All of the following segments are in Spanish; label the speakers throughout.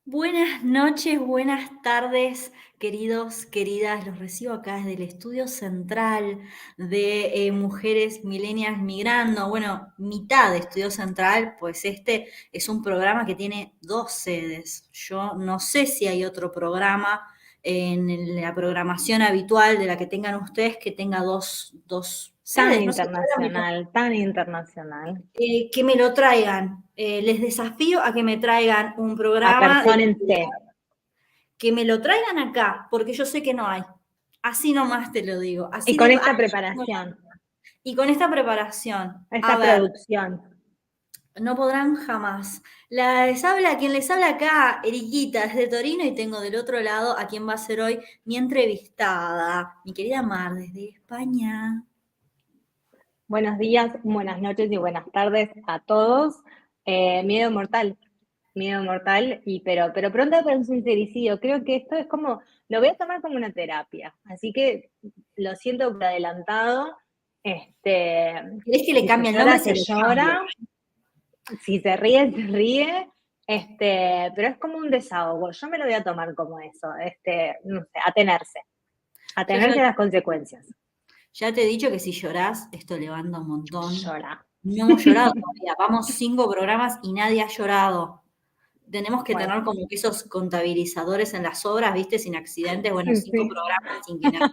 Speaker 1: Buenas noches, buenas tardes, queridos, queridas. Los recibo acá desde el estudio central de Mujeres Millennials Migrando. Bueno, mitad de estudio central, pues este es un programa que tiene dos sedes. Yo no sé si hay otro programa en la programación habitual de la que tengan ustedes que tenga dos
Speaker 2: Tan
Speaker 1: sedes. No sé,
Speaker 2: internacional, tan internacional.
Speaker 1: que me lo traigan. Les desafío a que me traigan un programa
Speaker 2: Apersónense.
Speaker 1: que me lo traigan acá, porque yo sé que no hay. Así nomás te lo digo.
Speaker 2: Y
Speaker 1: Así de
Speaker 2: con esta
Speaker 1: no.
Speaker 2: preparación,
Speaker 1: Y con esta preparación, a
Speaker 2: esta
Speaker 1: ver,
Speaker 2: producción.
Speaker 1: no podrán jamás. Quien les habla acá, Eriquita, desde Torino, y tengo del otro lado a quien va a ser hoy mi entrevistada, mi querida Mar, desde España.
Speaker 2: Buenos días, buenas noches y buenas tardes a todos. Miedo mortal, pero pronto para un sincericidio. Creo que esto es como, lo voy a tomar como una terapia. Así que lo siento por adelantado.
Speaker 1: ¿Querés que le
Speaker 2: Si se
Speaker 1: cambie el nombre?
Speaker 2: llora,
Speaker 1: Se
Speaker 2: se
Speaker 1: lo cambio.
Speaker 2: llora. Si se ríe, se ríe, pero es como un desahogo. Yo me lo voy a tomar como eso, no sé,
Speaker 1: Yo ya,
Speaker 2: atenerse a las consecuencias.
Speaker 1: ya te he dicho que si llorás, esto levanta un montón.
Speaker 2: Llora.
Speaker 1: No hemos llorado todavía. Vamos 5 programas y nadie ha llorado. Tenemos que
Speaker 2: Bueno,
Speaker 1: tener como que esos contabilizadores en las obras, ¿viste? Sin accidentes, bueno,
Speaker 2: sí,
Speaker 1: 5 programas sin llorar.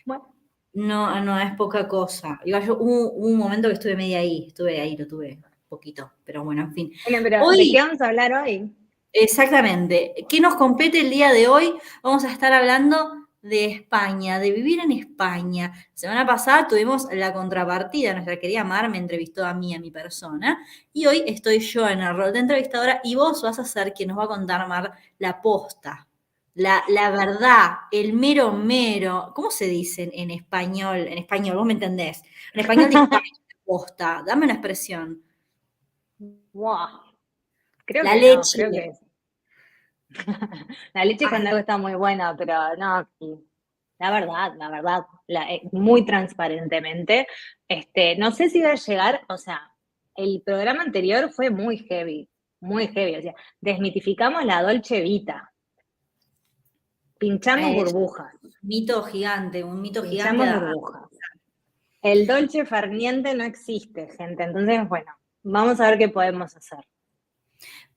Speaker 2: bueno,
Speaker 1: No, no es poca cosa. Igual hubo un momento que estuve ahí, lo tuve poquito, pero bueno, en fin.
Speaker 2: bueno, pero ¿de
Speaker 1: Hoy,
Speaker 2: qué vamos a hablar hoy?
Speaker 1: exactamente, ¿qué nos compete el día de hoy? Vamos a estar hablando de España, de vivir en España. La semana pasada tuvimos la contrapartida, nuestra querida Mar me entrevistó a mí, a mi persona, y hoy estoy yo en el rol de entrevistadora y vos vas a ser quien nos va a contar, Mar, la posta, la verdad, el mero mero. ¿Cómo se dice en español? En español, vos me entendés. En español de España, posta, dame una expresión.
Speaker 2: Wow, creo
Speaker 1: La
Speaker 2: que no,
Speaker 1: leche.
Speaker 2: creo que es. La leche
Speaker 1: Ah,
Speaker 2: cuando algo está muy buena, pero no, sí. Muy transparentemente. No sé si va a llegar, o sea, el programa anterior fue muy heavy, o sea, desmitificamos la Dolce Vita, pinchamos
Speaker 1: es
Speaker 2: burbujas,
Speaker 1: un mito gigante.
Speaker 2: pinchamos burbujas. El Dolce Farniente no existe, gente, entonces, bueno, vamos a ver qué podemos hacer.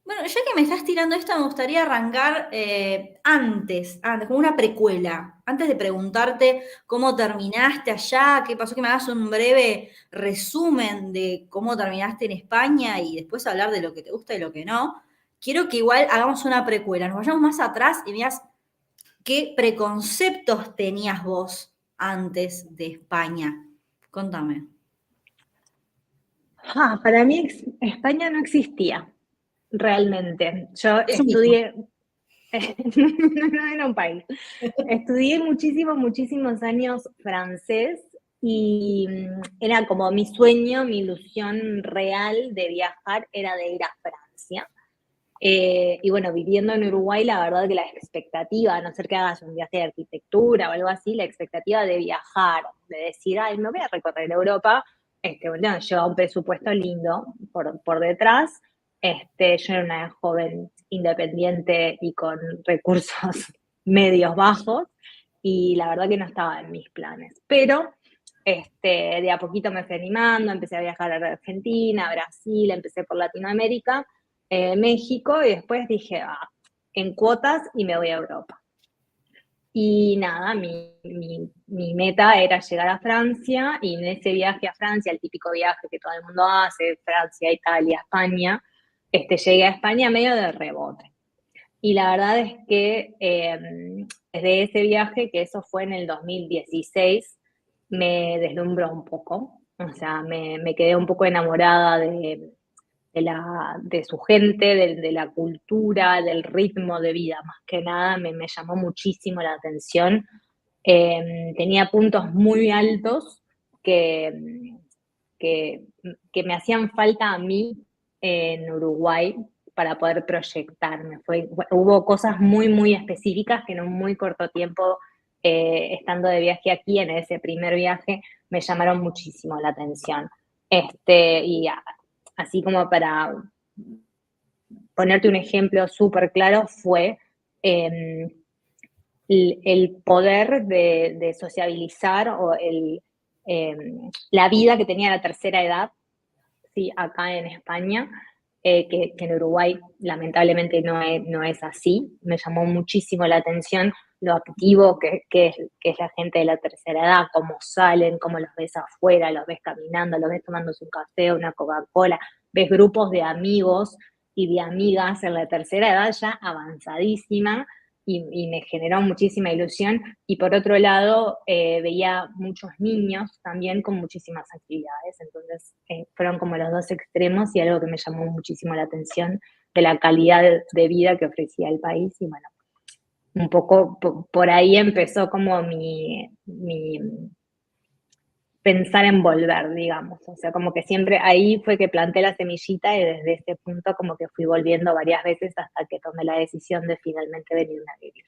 Speaker 1: Bueno, ya que me estás tirando esto, me gustaría arrancar antes, como una precuela. Antes de preguntarte cómo terminaste allá, qué pasó, que me hagas un breve resumen de cómo terminaste en España y después hablar de lo que te gusta y lo que no. Quiero que igual hagamos una precuela, nos vayamos más atrás y veas qué preconceptos tenías vos antes de España. Contame.
Speaker 2: Para mí España no existía, realmente. Yo
Speaker 1: Es un mito.
Speaker 2: estudié, no era un país. Estudié muchísimos años francés y era como mi sueño, mi ilusión real de viajar era de ir a Francia. Y bueno, viviendo en Uruguay, la verdad que la expectativa, a no ser que hagas un viaje de arquitectura o algo así, la expectativa de viajar, de decir, ay, me voy a recorrer Europa, bueno, lleva un presupuesto lindo por detrás. Yo era una joven independiente y con recursos medios bajos, y la verdad que no estaba en mis planes. Pero de a poquito me fui animando, empecé a viajar a Argentina, a Brasil, empecé por Latinoamérica, México, y después dije, en cuotas y me voy a Europa. Y nada, mi meta era llegar a Francia, y en ese viaje a Francia, el típico viaje que todo el mundo hace, Francia, Italia, España, llegué a España medio de rebote. Y la verdad es que desde ese viaje, que eso fue en el 2016, me deslumbró un poco. O sea, me quedé un poco enamorada de su gente, de la cultura, del ritmo de vida, más que nada me llamó muchísimo la atención. Tenía puntos muy altos que, que, que me hacían falta a mí en Uruguay para poder proyectarme. Hubo cosas muy específicas que en un muy corto tiempo, estando de viaje aquí, en ese primer viaje, me llamaron muchísimo la atención. Y así como para ponerte un ejemplo súper claro, fue el poder de sociabilizar o la vida que tenía la tercera edad, sí, acá en España, que en Uruguay lamentablemente no es así. Me llamó muchísimo la atención lo activo que es la gente de la tercera edad, cómo salen, cómo los ves afuera, los ves caminando, los ves tomándose un café, una Coca-Cola, ves grupos de amigos y de amigas en la tercera edad ya avanzadísima, y me generó muchísima ilusión. Y por otro lado, veía muchos niños también con muchísimas actividades. Entonces, fueron como los dos extremos y algo que me llamó muchísimo la atención de la calidad de vida que ofrecía el país. Y bueno, un poco por ahí empezó como mi pensar en volver, digamos. O sea, como que siempre ahí fue que planté la semillita y desde ese punto como que fui volviendo varias veces hasta que tomé la decisión de finalmente venirme a vivir.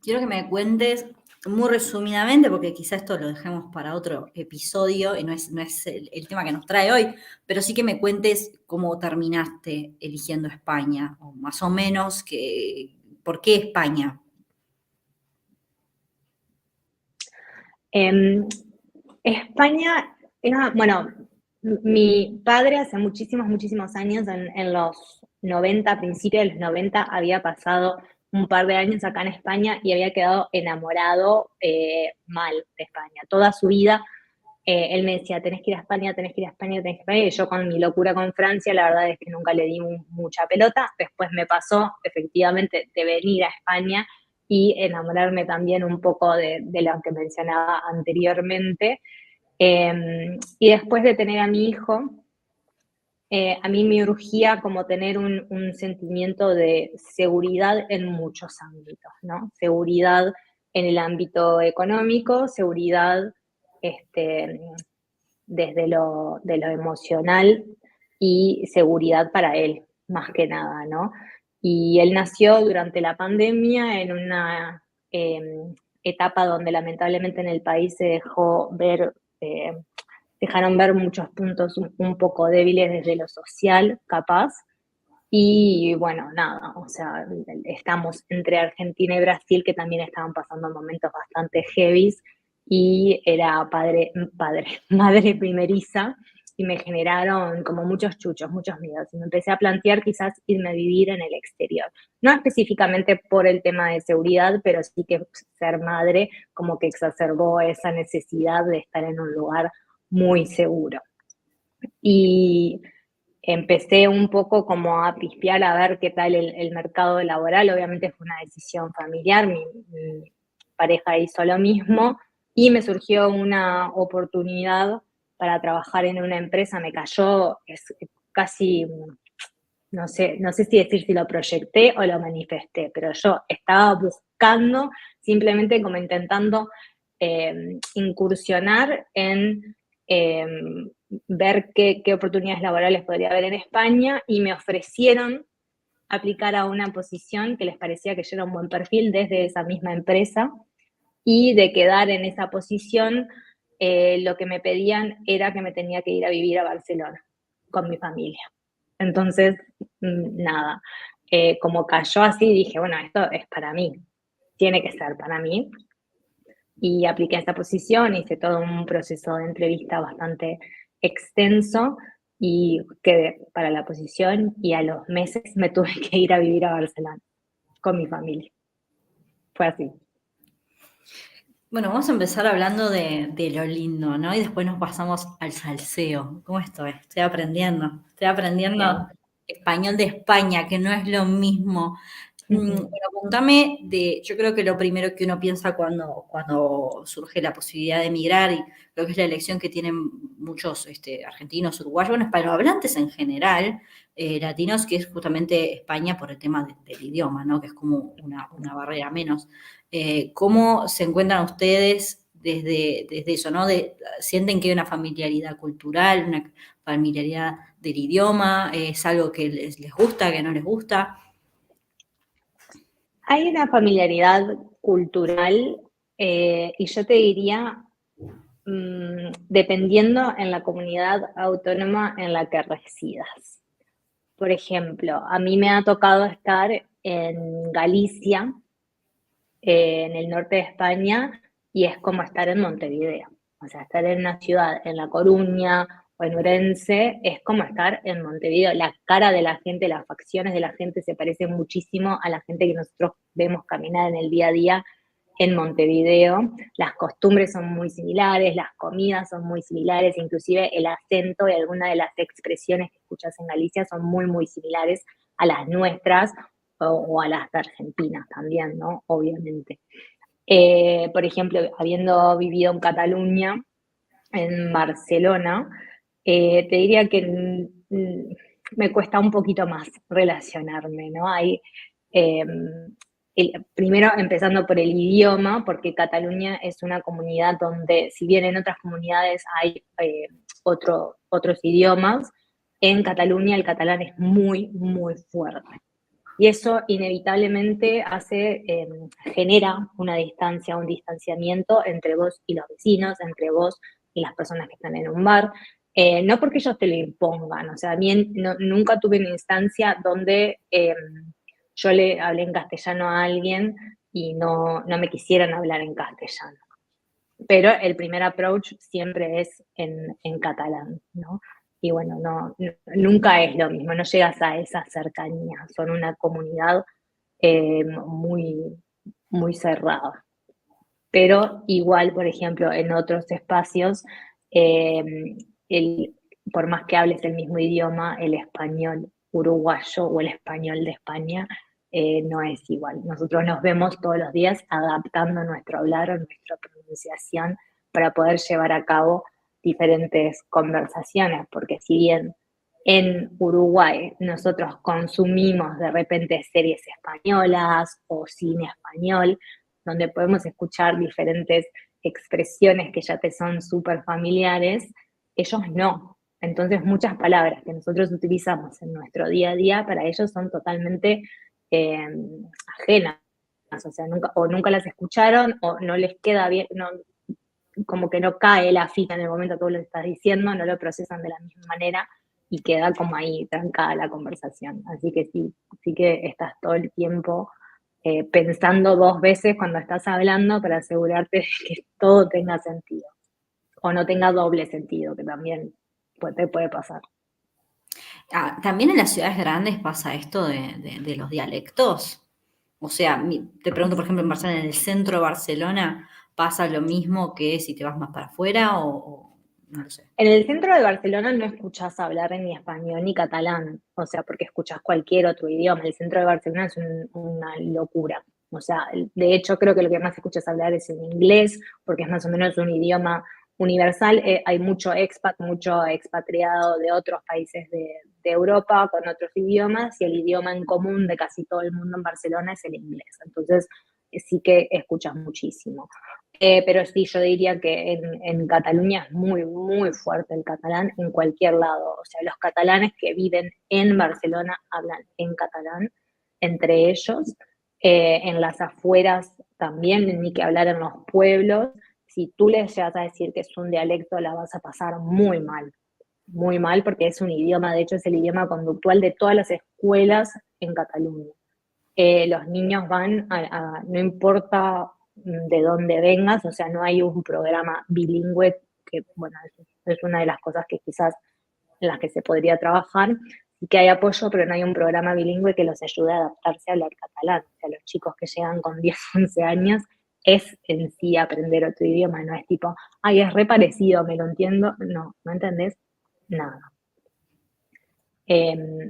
Speaker 1: Quiero que me cuentes muy resumidamente, porque quizá esto lo dejemos para otro episodio y no es el tema que nos trae hoy, pero sí que me cuentes cómo terminaste eligiendo España, o más o menos por qué España.
Speaker 2: España era, bueno, mi padre hace muchísimos, muchísimos años, en los 90, principios de los 90, había pasado un par de años acá en España y había quedado enamorado mal de España. Toda su vida él me decía, tenés que ir a España, tenés que ir a España, tenés que ir a España, y yo con mi locura con Francia, la verdad es que nunca le di mucha pelota. Después me pasó, efectivamente, de venir a España y enamorarme también un poco de lo que mencionaba anteriormente. Y después de tener a mi hijo, a mí me urgía como tener un sentimiento de seguridad en muchos ámbitos, ¿no? Seguridad en el ámbito económico, seguridad este, desde de lo emocional y seguridad para él, más que nada, ¿no? Y él nació durante la pandemia en una etapa donde lamentablemente en el país se dejó ver, dejaron ver muchos puntos un poco débiles desde lo social, capaz. Y bueno, nada, o sea, estamos entre Argentina y Brasil, que también estaban pasando momentos bastante heavies, y era madre primeriza, y me generaron como muchos chuchos, muchos miedos. Y me empecé a plantear quizás irme a vivir en el exterior. No específicamente por el tema de seguridad, pero sí que ser madre como que exacerbó esa necesidad de estar en un lugar muy seguro. Y empecé un poco como a pispear a ver qué tal el mercado laboral. Obviamente fue una decisión familiar, mi pareja hizo lo mismo y me surgió una oportunidad para trabajar en una empresa. Me cayó casi, no sé si decir si lo proyecté o lo manifesté, pero yo estaba buscando, simplemente como intentando incursionar en ver qué oportunidades laborales podría haber en España, y me ofrecieron aplicar a una posición que les parecía que yo era un buen perfil desde esa misma empresa, y de quedar en esa posición, lo que me pedían era que me tenía que ir a vivir a Barcelona con mi familia. Entonces, nada, como cayó así, dije, bueno, esto es para mí, tiene que ser para mí. Y apliqué a esta posición, hice todo un proceso de entrevista bastante extenso y quedé para la posición, y a los meses me tuve que ir a vivir a Barcelona con mi familia. Fue así.
Speaker 1: Bueno, vamos a empezar hablando de lo lindo, ¿no? Y después nos pasamos al salseo. ¿Cómo estoy? Estoy aprendiendo
Speaker 2: Bien.
Speaker 1: español de España, que no es lo mismo. Bueno, contame yo creo que lo primero que uno piensa cuando surge la posibilidad de emigrar, y creo que es la elección que tienen muchos argentinos, uruguayos, bueno, hispanohablantes en general, latinos, que es justamente España por el tema del idioma, ¿no? Que es como una barrera menos. ¿Cómo se encuentran ustedes desde eso, ¿no? ¿Sienten que hay una familiaridad cultural, una familiaridad del idioma? ¿Es algo que les gusta, que no les gusta?
Speaker 2: Hay una familiaridad cultural, y yo te diría, dependiendo en la comunidad autónoma en la que residas. Por ejemplo, a mí me ha tocado estar en Galicia, en el norte de España, y es como estar en Montevideo. O sea, estar en una ciudad, en La Coruña o en Orense, es como estar en Montevideo. La cara de la gente, las facciones de la gente se parecen muchísimo a la gente que nosotros vemos caminar en el día a día en Montevideo. Las costumbres son muy similares, las comidas son muy similares, inclusive el acento y algunas de las expresiones que escuchas en Galicia son muy, muy similares a las nuestras o a las de Argentina también, ¿no? Obviamente. Por ejemplo, habiendo vivido en Cataluña, en Barcelona, te diría que me cuesta un poquito más relacionarme, ¿no? Hay, eh, primero empezando por el idioma, porque Cataluña es una comunidad donde, si bien en otras comunidades hay otros idiomas, en Cataluña el catalán es muy, muy fuerte. Y eso inevitablemente genera una distancia, un distanciamiento entre vos y los vecinos, entre vos y las personas que están en un bar. No porque ellos te lo impongan, o sea, bien, nunca tuve una instancia donde yo le hablé en castellano a alguien y no me quisieran hablar en castellano. Pero el primer approach siempre es en catalán, ¿no? Y bueno, nunca es lo mismo, no llegas a esa cercanía, son una comunidad muy, muy cerrada. Pero igual, por ejemplo, en otros espacios, eh, el, por más que hables el mismo idioma, el español uruguayo o el español de España no es igual. Nosotros nos vemos todos los días adaptando nuestro hablar o nuestra pronunciación para poder llevar a cabo diferentes conversaciones, porque si bien en Uruguay nosotros consumimos de repente series españolas o cine español, donde podemos escuchar diferentes expresiones que ya te son súper familiares, ellos no. Entonces muchas palabras que nosotros utilizamos en nuestro día a día para ellos son totalmente eh, ajenas, o sea, nunca las escucharon o no les queda bien, no, como que no cae la fita en el momento que tú lo estás diciendo, no lo procesan de la misma manera y queda como ahí trancada la conversación. Así que sí que estás todo el tiempo pensando dos veces cuando estás hablando para asegurarte de que todo tenga sentido o no tenga doble sentido, que también te puede pasar.
Speaker 1: También en las ciudades grandes pasa esto de los dialectos. O sea, te pregunto, por ejemplo, en Barcelona, en el centro de Barcelona, ¿pasa lo mismo que si te vas más para afuera o no lo sé?
Speaker 2: En el centro de Barcelona no escuchás hablar ni español ni catalán, o sea, porque escuchás cualquier otro idioma. El centro de Barcelona es una locura. O sea, de hecho creo que lo que más escuchas hablar es en inglés, porque es más o menos un idioma universal. Hay mucho expat, mucho expatriado de otros países de Europa con otros idiomas, y el idioma en común de casi todo el mundo en Barcelona es el inglés. Entonces, sí que escuchas muchísimo. Pero sí, yo diría que en Cataluña es muy, muy fuerte el catalán en cualquier lado. O sea, los catalanes que viven en Barcelona hablan en catalán entre ellos. En las afueras también, ni que hablar en los pueblos. Si tú les llegas a decir que es un dialecto, la vas a pasar muy mal, porque es un idioma, de hecho es el idioma conductual de todas las escuelas en Cataluña. Los niños no importa de dónde vengas, o sea, no hay un programa bilingüe, que bueno, es una de las cosas que quizás en las que se podría trabajar, y que hay apoyo, pero no hay un programa bilingüe que los ayude a adaptarse a hablar catalán. O sea, los chicos que llegan con 10, 11 años es en sí aprender otro idioma, no es tipo, ay, es re parecido, me lo entiendo. No entendés nada.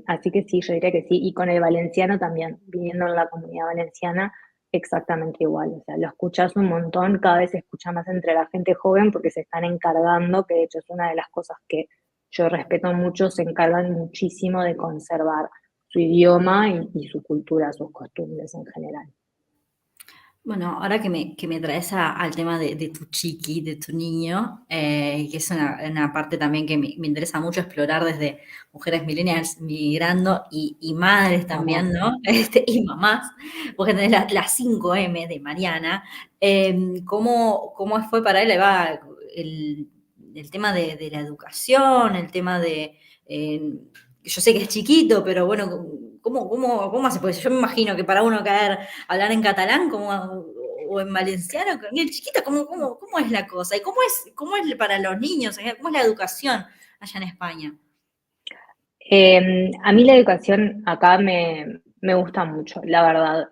Speaker 2: Así que sí, yo diría que sí. Y con el valenciano también, viviendo en la comunidad valenciana, exactamente igual. O sea, lo escuchas un montón, cada vez se escucha más entre la gente joven porque se están encargando, que de hecho es una de las cosas que yo respeto mucho, se encargan muchísimo de conservar su idioma y su cultura, sus costumbres en general.
Speaker 1: Bueno, ahora que me traes al tema de tu chiqui, de tu niño, que es una parte también que me interesa mucho explorar desde mujeres millennials migrando y madres también,
Speaker 2: Mamás.
Speaker 1: ¿no? Y mamás, porque tenés las 5M de Mariana. ¿Cómo fue para él? Ahí va el tema de la educación, el tema de yo sé que es chiquito, pero bueno, ¿cómo hace? Porque yo me imagino que para uno hablar en catalán o en valenciano, con el chiquito, ¿cómo es la cosa? ¿Y cómo es para los niños? ¿Cómo es la educación allá en España?
Speaker 2: A mí la educación acá me gusta mucho, la verdad.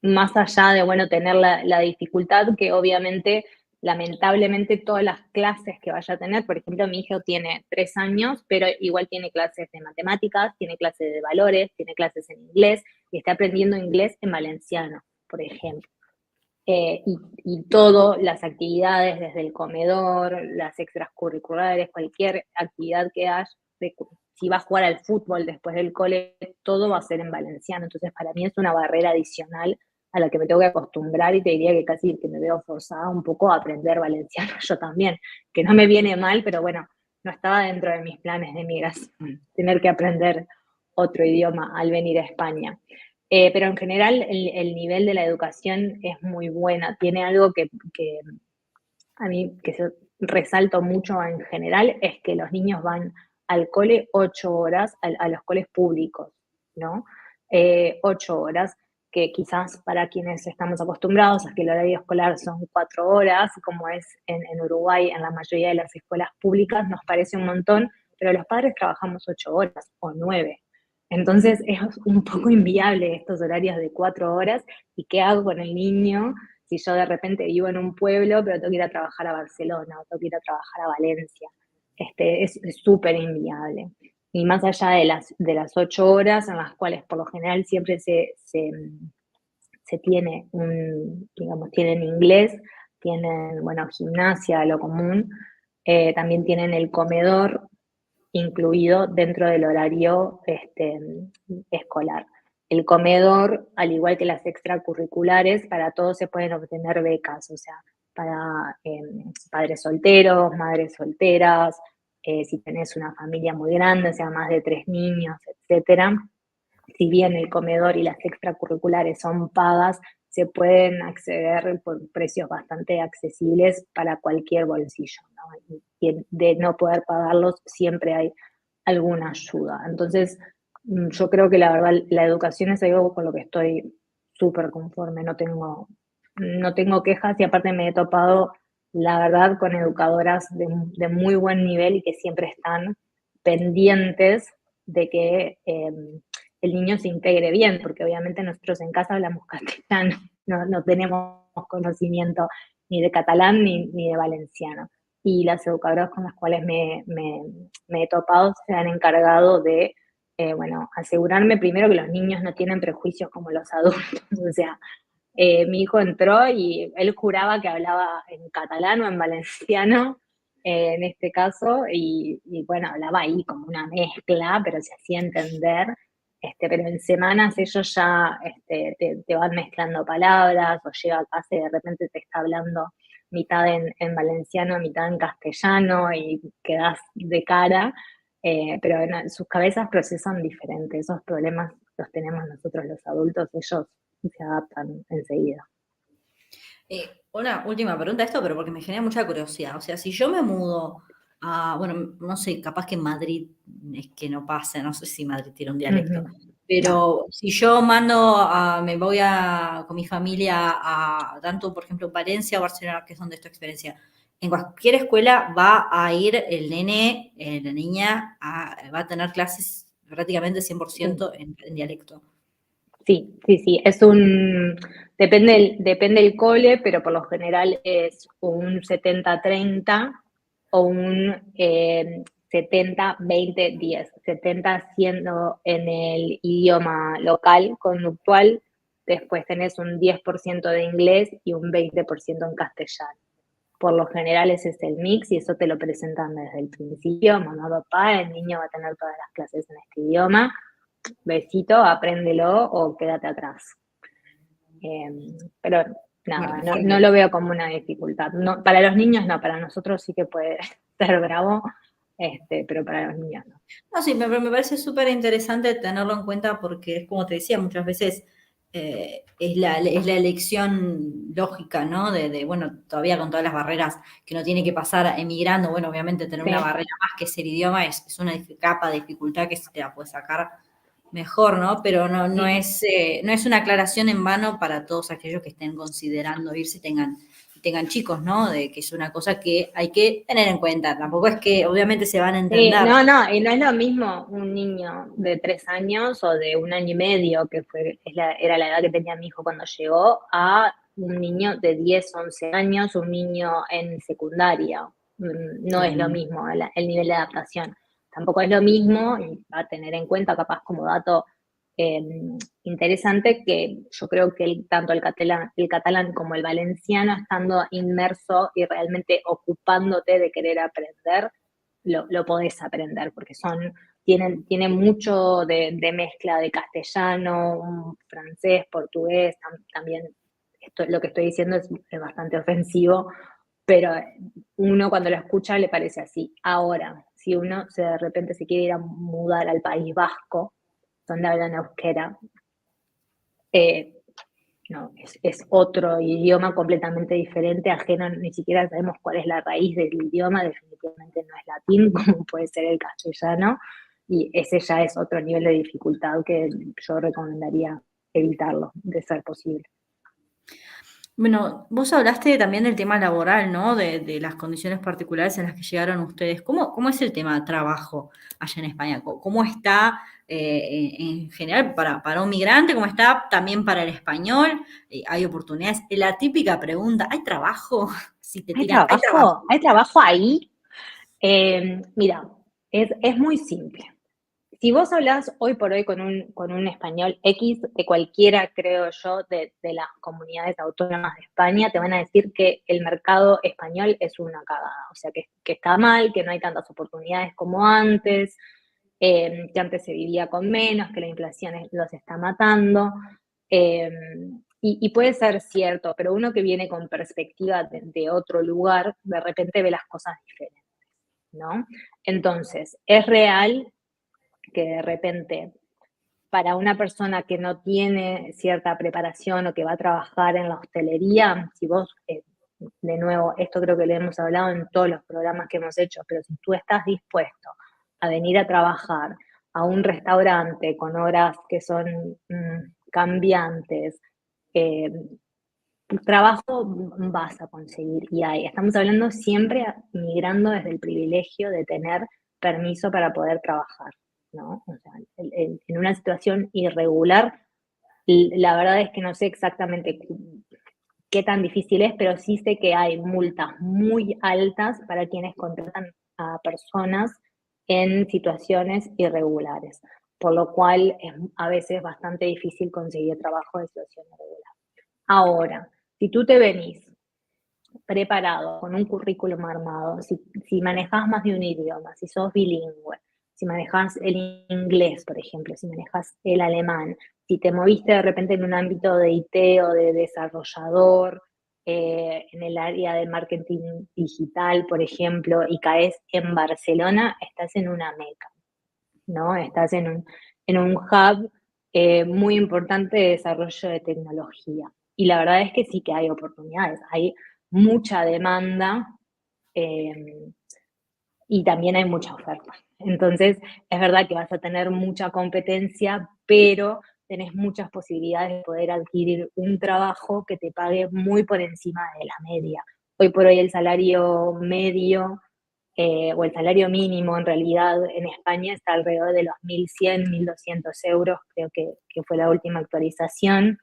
Speaker 2: Más allá de, bueno, tener la dificultad que obviamente, lamentablemente, todas las clases que vaya a tener, por ejemplo, mi hijo tiene 3 años, pero igual tiene clases de matemáticas, tiene clases de valores, tiene clases en inglés y está aprendiendo inglés en valenciano, por ejemplo. Y todo, las actividades desde el comedor, las extracurriculares, cualquier actividad que haya, si va a jugar al fútbol después del cole, todo va a ser en valenciano. Entonces, para mí es una barrera adicional a la que me tengo que acostumbrar y te diría que casi que me veo forzada un poco a aprender valenciano yo también, que no me viene mal, pero bueno, no estaba dentro de mis planes de migración, tener que aprender otro idioma al venir a España. Pero en general el nivel de la educación es muy buena. Tiene algo que a mí que yo resalto mucho en general, es que los niños van al cole 8 horas, a los coles públicos, ¿no? 8 horas, que quizás para quienes estamos acostumbrados a que el horario escolar son 4 horas, como es en Uruguay en la mayoría de las escuelas públicas, nos parece un montón, pero los padres trabajamos 8 horas o 9. Entonces es un poco inviable estos horarios de 4 horas. ¿Y qué hago con el niño si yo de repente vivo en un pueblo, pero tengo que ir a trabajar a Barcelona o tengo que ir a trabajar a Valencia? Es súper inviable. Y más allá de las 8 horas, en las cuales por lo general siempre se tiene digamos, tienen inglés, tienen, bueno, gimnasia, lo común, también tienen el comedor incluido dentro del horario escolar. El comedor, al igual que las extracurriculares, para todos se pueden obtener becas, o sea, para padres solteros, madres solteras, si tenés una familia muy grande, o sea, más de 3 niños, etcétera. Si bien el comedor y las extracurriculares son pagas, se pueden acceder por precios bastante accesibles para cualquier bolsillo, ¿no? Y de no poder pagarlos, siempre hay alguna ayuda. Entonces, yo creo que la verdad, la educación es algo con lo que estoy súper conforme, no tengo quejas y aparte me he topado, la verdad, con educadoras de muy buen nivel y que siempre están pendientes de que el niño se integre bien, porque obviamente nosotros en casa hablamos castellano, no tenemos conocimiento ni de catalán ni de valenciano. Y las educadoras con las cuales me he topado se han encargado de, bueno, asegurarme primero que los niños no tienen prejuicios como los adultos. O sea, mi hijo entró y él juraba que hablaba en catalán o en valenciano, en este caso, y bueno, hablaba ahí como una mezcla, pero se hacía entender. Pero en semanas ellos ya te van mezclando palabras, o llega a casa y de repente te está hablando mitad en valenciano, mitad en castellano, y quedas de cara, pero en sus cabezas procesan diferente. Esos problemas los tenemos nosotros los adultos, ellos se adaptan enseguida.
Speaker 1: Una última pregunta a esto, pero porque me genera mucha curiosidad. O sea, si yo me mudo bueno, no sé, capaz que en Madrid es que no pase, no sé si Madrid tiene un dialecto,
Speaker 2: Ujú. No.
Speaker 1: pero si yo me voy con mi familia a tanto, por ejemplo, Valencia o Barcelona, que es donde es tu experiencia, en cualquier escuela va a ir el nene, la niña, va a tener clases prácticamente 100%
Speaker 2: Sí,
Speaker 1: en dialecto.
Speaker 2: sí, sí, sí. Depende el cole, pero por lo general es un 70-30 o un 70-20-10. 70 siendo en el idioma local, conductual, después tenés un 10% de inglés y un 20% en castellano. Por lo general ese es el mix y eso te lo presentan desde el principio. Mamá, papá, el niño va a tener todas las clases en este idioma. Besito, apréndelo o quédate atrás. Pero nada, no
Speaker 1: Fuerte.
Speaker 2: lo veo como una dificultad. No, para los niños no, para nosotros sí que puede ser bravo, pero para los niños no.
Speaker 1: No, sí, me parece súper interesante tenerlo en cuenta porque es como te decía, muchas veces es la elección lógica, ¿no? Bueno, todavía con todas las barreras que uno tiene que pasar emigrando, bueno, obviamente tener una
Speaker 2: Sí.
Speaker 1: barrera más que es el idioma es una capa de dificultad que se te la puede sacar mejor, ¿no? Pero no es una aclaración en vano para todos aquellos que estén considerando irse y tengan chicos, ¿no? De que es una cosa que hay que tener en cuenta. Tampoco es que obviamente se van a
Speaker 2: Sí,
Speaker 1: entender.
Speaker 2: no, no, y no es lo mismo un niño de 3 años o de 1 año y medio, que era la edad que tenía mi hijo cuando llegó, a un niño de 10, 11 años, un niño en secundaria. No es lo
Speaker 1: Totalmente.
Speaker 2: mismo el nivel de adaptación. Tampoco es lo mismo, y a tener en cuenta, capaz como dato eh, interesante, que yo creo que tanto el catalán como el valenciano, estando inmerso y realmente ocupándote de querer aprender, lo podés aprender, porque tienen mucho de mezcla de castellano, francés, portugués, también lo que estoy diciendo es bastante ofensivo, pero uno cuando lo escucha le parece así. Ahora, si uno de repente se quiere ir a mudar al País Vasco, donde hablan euskera, eh, no, es otro idioma completamente diferente, ajeno, ni siquiera sabemos cuál es la raíz del idioma, definitivamente no es latín, como puede ser el castellano, y ese ya es otro nivel de dificultad que yo recomendaría evitarlo, de ser posible.
Speaker 1: Bueno, vos hablaste también del tema laboral, ¿no? De las condiciones particulares en las que llegaron ustedes. ¿Cómo es el tema trabajo allá en España? ¿Cómo está en general para un migrante? ¿Cómo está también para el español? ¿Hay oportunidades? La típica pregunta, ¿hay trabajo? Si te
Speaker 2: ¿Hay
Speaker 1: tiran, ¿hay trabajo?
Speaker 2: trabajo? ¿Hay trabajo ahí? Mira, es muy simple. Si vos hablás hoy por hoy con un español X de cualquiera, creo yo, de las comunidades autónomas de España, te van a decir que el mercado español es una cagada, o sea, que está mal, que no hay tantas oportunidades como antes, que antes se vivía con menos, que la inflación los está matando. eh, y puede ser cierto, pero uno que viene con perspectiva de otro lugar, de repente ve las cosas diferentes, ¿no? Entonces, es real que de repente para una persona que no tiene cierta preparación o que va a trabajar en la hostelería, si vos, de nuevo, esto creo que lo hemos hablado en todos los programas que hemos hecho, pero si tú estás dispuesto a venir a trabajar a un restaurante con horas que son cambiantes, eh, trabajo vas a conseguir y hay. Estamos hablando siempre migrando desde el privilegio de tener permiso para poder trabajar, ¿no? O sea, en una situación irregular, la verdad es que no sé exactamente qué tan difícil es, pero sí sé que hay multas muy altas para quienes contratan a personas en situaciones irregulares, por lo cual es a veces bastante difícil conseguir trabajo de situación irregular. Ahora, si tú te venís preparado, con un currículum armado, si manejas más de un idioma, si sos bilingüe, si manejas el inglés, por ejemplo, si manejas el alemán, si te moviste de repente en un ámbito de IT o de desarrollador, en el área de marketing digital, por ejemplo, y caes en Barcelona, estás en una meca, ¿no? Estás en un hub muy importante de desarrollo de tecnología. Y la verdad es que sí que hay oportunidades, hay mucha demanda eh, y también hay mucha oferta. Entonces, es verdad que vas a tener mucha competencia, pero tenés muchas posibilidades de poder adquirir un trabajo que te pague muy por encima de la media. Hoy por hoy el salario medio o el salario mínimo en realidad en España está alrededor de los 1.100, 1.200 euros, creo que fue la última actualización.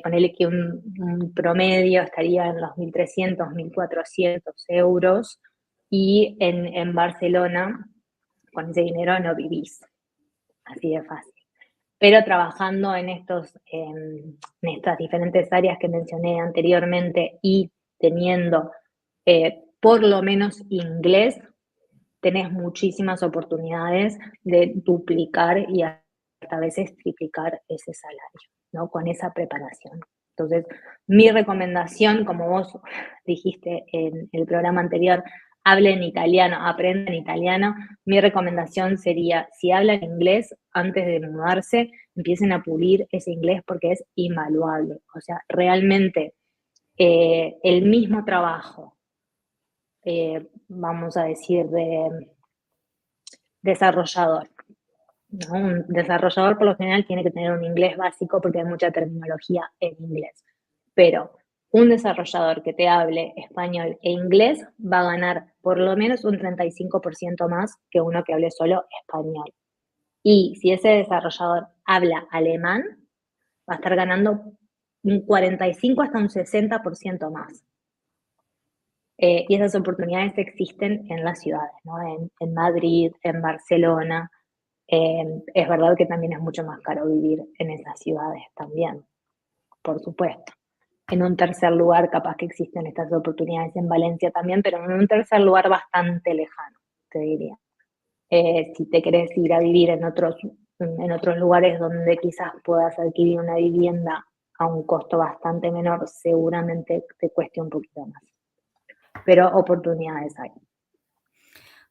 Speaker 2: Ponerle que un promedio estaría en los 1.300, 1.400 euros, y en Barcelona con ese dinero no vivís, así de fácil. Pero trabajando en estas diferentes áreas que mencioné anteriormente y teniendo por lo menos inglés, tenés muchísimas oportunidades de duplicar y hasta a veces triplicar ese salario, ¿no? Con esa preparación. Entonces, mi recomendación, como vos dijiste en el programa anterior, hablen italiano, aprendan italiano. Mi recomendación sería, si hablan inglés, antes de mudarse, empiecen a pulir ese inglés porque es invaluable. O sea, realmente el mismo trabajo, vamos a decir, de desarrollador, ¿no? Un desarrollador por lo general tiene que tener un inglés básico porque hay mucha terminología en inglés. Pero un desarrollador que te hable español e inglés va a ganar por lo menos un 35% más que uno que hable solo español. Y si ese desarrollador habla alemán, va a estar ganando un 45 hasta un 60% más. Y esas oportunidades existen en las ciudades, ¿no? En Madrid, en Barcelona. Es verdad que también es mucho más caro vivir en esas ciudades también, por supuesto. En un tercer lugar, capaz que existen estas oportunidades en Valencia también, pero en un tercer lugar bastante lejano, te diría. Si te querés ir a vivir en otros lugares donde quizás puedas adquirir una vivienda a un costo bastante menor, seguramente te cueste un poquito más. Pero oportunidades hay.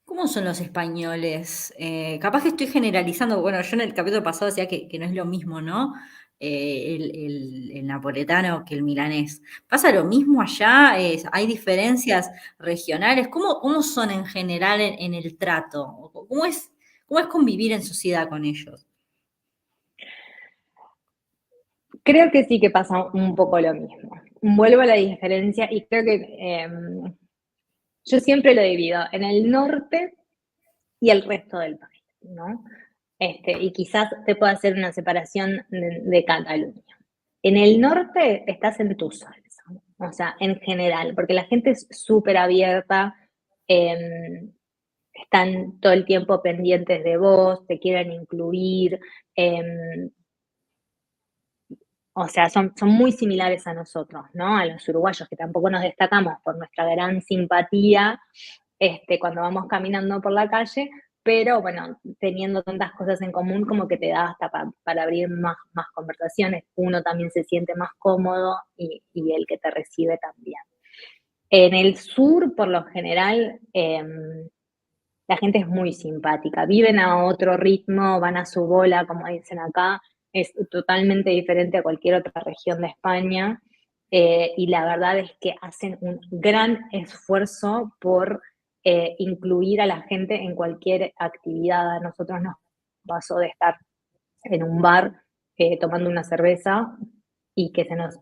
Speaker 1: ¿Cómo son los españoles? Capaz que estoy generalizando, bueno, yo en el capítulo pasado decía que no es lo mismo, ¿no? El napoletano que el milanés. ¿Pasa lo mismo allá? ¿Hay diferencias regionales? ¿Cómo son en general en el trato? ¿Cómo es convivir en sociedad con ellos?
Speaker 2: Creo que sí que pasa un poco lo mismo. Vuelvo a la diferencia y creo que yo siempre lo divido en el norte y el resto del país, ¿no? Y quizás te pueda hacer una separación de Cataluña. En el norte estás en tu salsa, o sea, en general, porque la gente es súper abierta, eh, están todo el tiempo pendientes de vos, te quieren incluir, o sea, son muy similares a nosotros, ¿no? A los uruguayos, que tampoco nos destacamos por nuestra gran simpatía cuando vamos caminando por la calle, pero bueno, teniendo tantas cosas en común como que te da hasta para abrir más conversaciones. Uno también se siente más cómodo y el que te recibe también. En el sur, por lo general, la gente es muy simpática, viven a otro ritmo, van a su bola, como dicen acá, es totalmente diferente a cualquier otra región de España, y la verdad es que hacen un gran esfuerzo por incluir a la gente en cualquier actividad. A nosotros nos pasó de estar en un bar tomando una cerveza y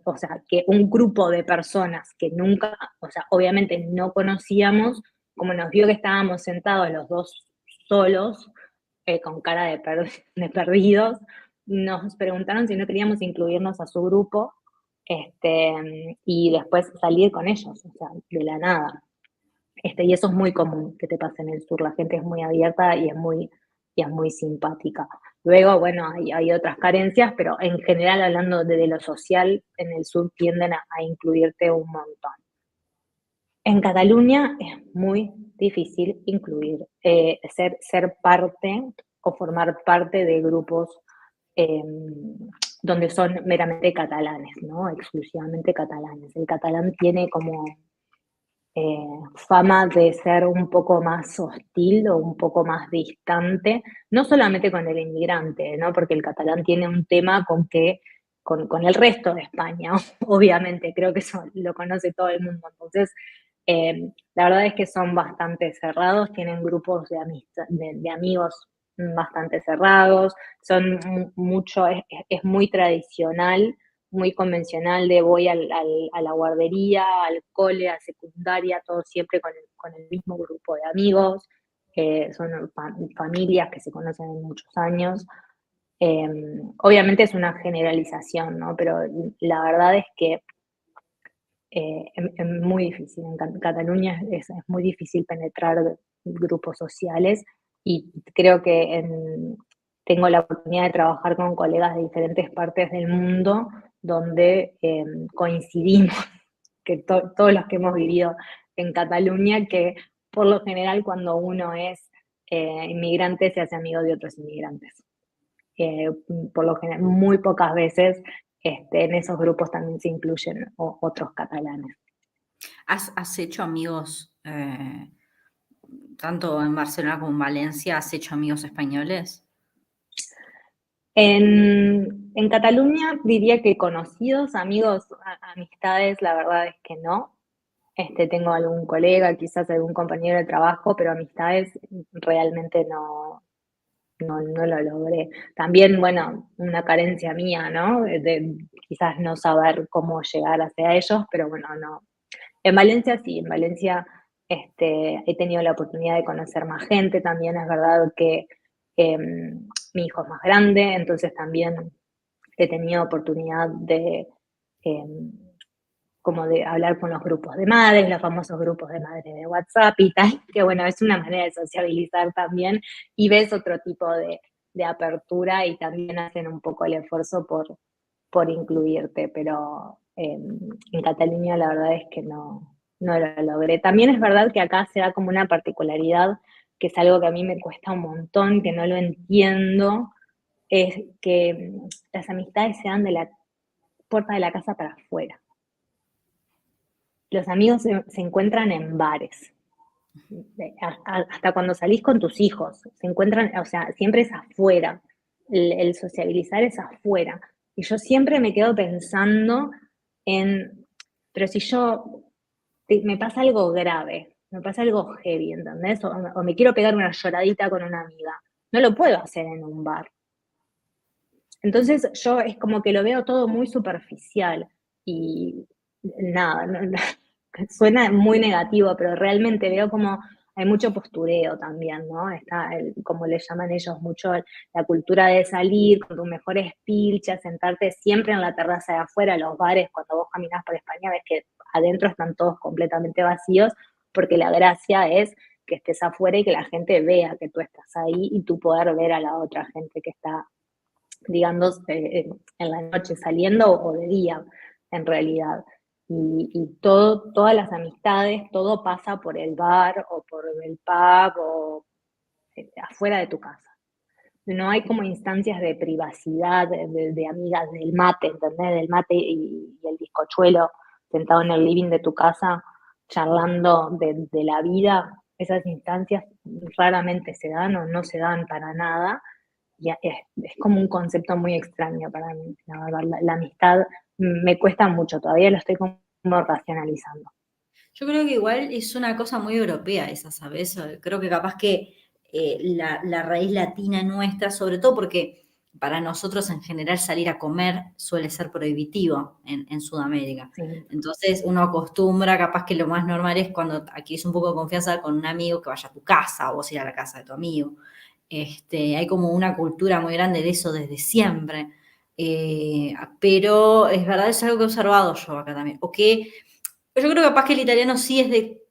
Speaker 2: o sea, que un grupo de personas que nunca, o sea, obviamente no conocíamos, como nos vio que estábamos sentados los dos solos, con cara de perdidos, nos preguntaron si no queríamos incluirnos a su grupo, y después salir con ellos, o sea, de la nada. Y eso es muy común que te pase en el sur, la gente es muy abierta y es muy simpática. Luego, bueno, hay otras carencias, pero en general, hablando de lo social, en el sur tienden a incluirte un montón. En Cataluña es muy difícil incluir, ser parte o formar parte de grupos eh, donde son meramente catalanes, ¿no? Exclusivamente catalanes. El catalán tiene como fama de ser un poco más hostil o un poco más distante, no solamente con el inmigrante, ¿no? Porque el catalán tiene un tema con el resto de España, obviamente, creo que eso lo conoce todo el mundo. Entonces, la verdad es que son bastante cerrados, tienen grupos de amigos bastante cerrados, son mucho, es muy tradicional, muy convencional de voy a la guardería, al cole, a secundaria, todo siempre con el mismo grupo de amigos, son familias que se conocen en muchos años. Obviamente es una generalización, ¿no? Pero la verdad es que es muy difícil. En Cataluña es muy difícil penetrar grupos sociales y creo que tengo la oportunidad de trabajar con colegas de diferentes partes del mundo donde coincidimos, que todos los que hemos vivido en Cataluña, que por lo general cuando uno es inmigrante se hace amigo de otros inmigrantes. Por lo general, muy pocas veces en esos grupos también se incluyen otros catalanes.
Speaker 1: ¿Has hecho amigos tanto en Barcelona como en Valencia, has hecho amigos españoles?
Speaker 2: En Cataluña diría que conocidos, amigos, amistades, la verdad es que no. Tengo algún colega, quizás algún compañero de trabajo, pero amistades realmente no lo logré. También, bueno, una carencia mía, ¿no? De quizás no saber cómo llegar hacia ellos, pero bueno, no. En Valencia sí, en Valencia he tenido la oportunidad de conocer más gente, también es verdad que mi hijo es más grande, entonces también he tenido oportunidad de em, como de hablar con los grupos de madres, los famosos grupos de madres de WhatsApp y tal, que bueno, es una manera de sociabilizar también y ves otro tipo de apertura y también hacen un poco el esfuerzo por incluirte, pero en Cataluña la verdad es que no lo logré. También es verdad que acá se da como una particularidad, que es algo que a mí me cuesta un montón, que no lo entiendo, es que las amistades se dan de la puerta de la casa para afuera. Los amigos se encuentran en bares, hasta cuando salís con tus hijos, se encuentran, o sea, siempre es afuera, el sociabilizar es afuera. Y yo siempre me quedo pensando pero si me pasa algo grave, me pasa algo heavy, ¿entendés? O me quiero pegar una lloradita con una amiga, no lo puedo hacer en un bar. Entonces yo es como que lo veo todo muy superficial y nada, suena muy negativo, pero realmente veo como hay mucho postureo también, ¿no? Está, como le llaman ellos, mucho la cultura de salir con tus mejores pilchas, sentarte siempre en la terraza de afuera, los bares, cuando vos caminás por España ves que adentro están todos completamente vacíos, porque la gracia es que estés afuera y que la gente vea que tú estás ahí y tú poder ver a la otra gente que está digamos, en la noche saliendo o de día, en realidad. Y todas las amistades, todo pasa por el bar o por el pub o afuera de tu casa. No hay como instancias de privacidad, de amigas del mate, ¿entendés? Del mate y el bizcochuelo sentado en el living de tu casa charlando de la vida. Esas instancias raramente se dan o no se dan para nada y es como un concepto muy extraño para mí, la verdad. La amistad me cuesta mucho, todavía lo estoy como racionalizando.
Speaker 1: Yo creo que igual es una cosa muy europea esa, ¿sabes? Creo que capaz que la raíz latina nuestra, sobre todo porque para nosotros en general salir a comer suele ser prohibitivo en Sudamérica.
Speaker 2: Sí.
Speaker 1: Entonces uno acostumbra, capaz que lo más normal es cuando adquirís un poco de confianza con un amigo que vaya a tu casa o vos ir a la casa de tu amigo. Hay como una cultura muy grande de eso desde siempre. Pero es verdad, es algo que he observado yo acá también. O que yo creo que capaz que el italiano sí es de,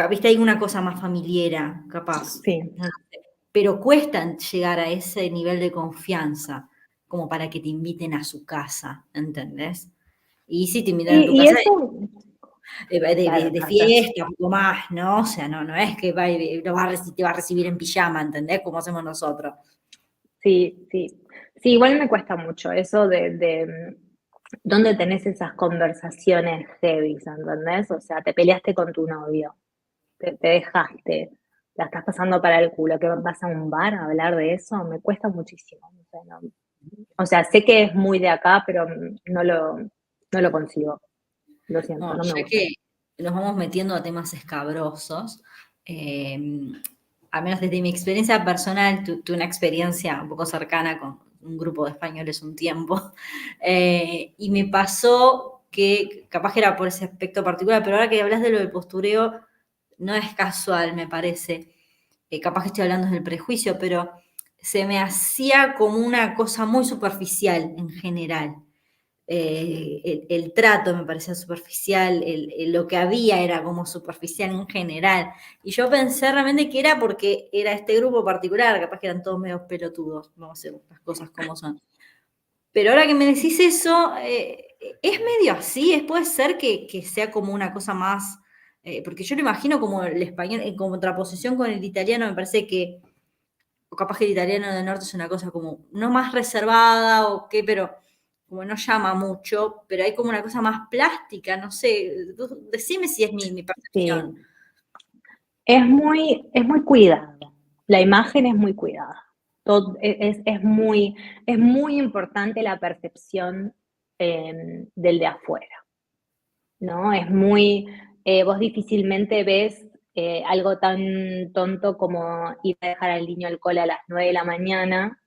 Speaker 1: viste, hay una cosa más familiera, capaz,
Speaker 2: Sí.
Speaker 1: no lo sé, pero cuesta llegar a ese nivel de confianza como para que te inviten a su casa, ¿entendés? Y si te invitan a tu
Speaker 2: Y
Speaker 1: casa
Speaker 2: eso, claro,
Speaker 1: de
Speaker 2: allá.
Speaker 1: fiesta, un poco más, ¿no? O sea, no es que te va a recibir en pijama, ¿entendés? Como hacemos nosotros.
Speaker 2: Sí, sí. Sí, igual me cuesta mucho eso de dónde tenés esas conversaciones heavy, ¿entendés? O sea, te peleaste con tu novio, te dejaste, la estás pasando para el culo, que vas a un bar a hablar de eso, me cuesta muchísimo. O sea, sé que es muy de acá, pero no lo consigo. Lo siento,
Speaker 1: No,
Speaker 2: no me
Speaker 1: ya
Speaker 2: gusta.
Speaker 1: que nos vamos metiendo a temas escabrosos, eh, al menos desde mi experiencia personal, tuve una experiencia un poco cercana con un grupo de españoles un tiempo, y me pasó que capaz que era por ese aspecto particular, pero ahora que hablas de lo del postureo, no es casual, me parece. Capaz que estoy hablando del prejuicio, pero se me hacía como una cosa muy superficial en general. El trato me parecía superficial, lo que había era como superficial en general. Y yo pensé realmente que era porque era este grupo particular, capaz que eran todos medio pelotudos, vamos a hacer las cosas como son. Pero ahora que me decís eso, es medio así, puede ser que sea como una cosa más, porque yo lo imagino como el español, en contraposición con el italiano, me parece que, o capaz que el italiano del norte es una cosa como, no más reservada o qué, pero como no llama mucho, pero hay como una cosa más plástica, no sé, decime si es mi
Speaker 2: Sí.
Speaker 1: percepción.
Speaker 2: Es muy cuidado. La imagen es muy cuidada. Es muy importante la percepción del de afuera, ¿no? Vos difícilmente ves algo tan tonto como ir a dejar al niño al cole a las 9 de la mañana.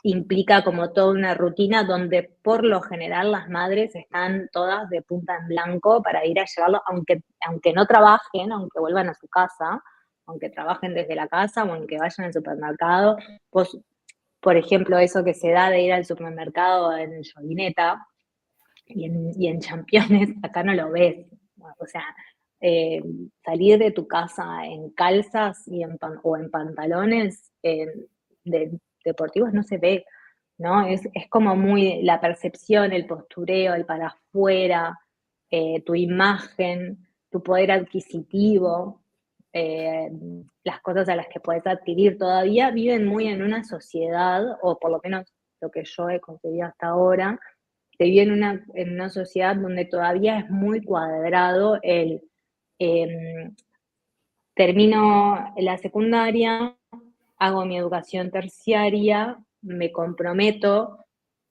Speaker 2: Implica como toda una rutina donde por lo general las madres están todas de punta en blanco para ir a llevarlo, aunque no trabajen, aunque vuelvan a su casa, aunque trabajen desde la casa o aunque vayan al supermercado. Vos, por ejemplo, eso que se da de ir al supermercado en joguineta y en championes, acá no lo ves. O sea, eh, salir de tu casa en calzas o en pantalones de, deportivos no se ve, ¿no? Es como muy la percepción, el postureo, el para afuera, tu imagen, tu poder adquisitivo, eh, las cosas a las que puedes adquirir todavía viven muy en una sociedad, o por lo menos lo que yo he conseguido hasta ahora, se vive en una sociedad donde todavía es muy cuadrado eh, termino la secundaria, hago mi educación terciaria, me comprometo,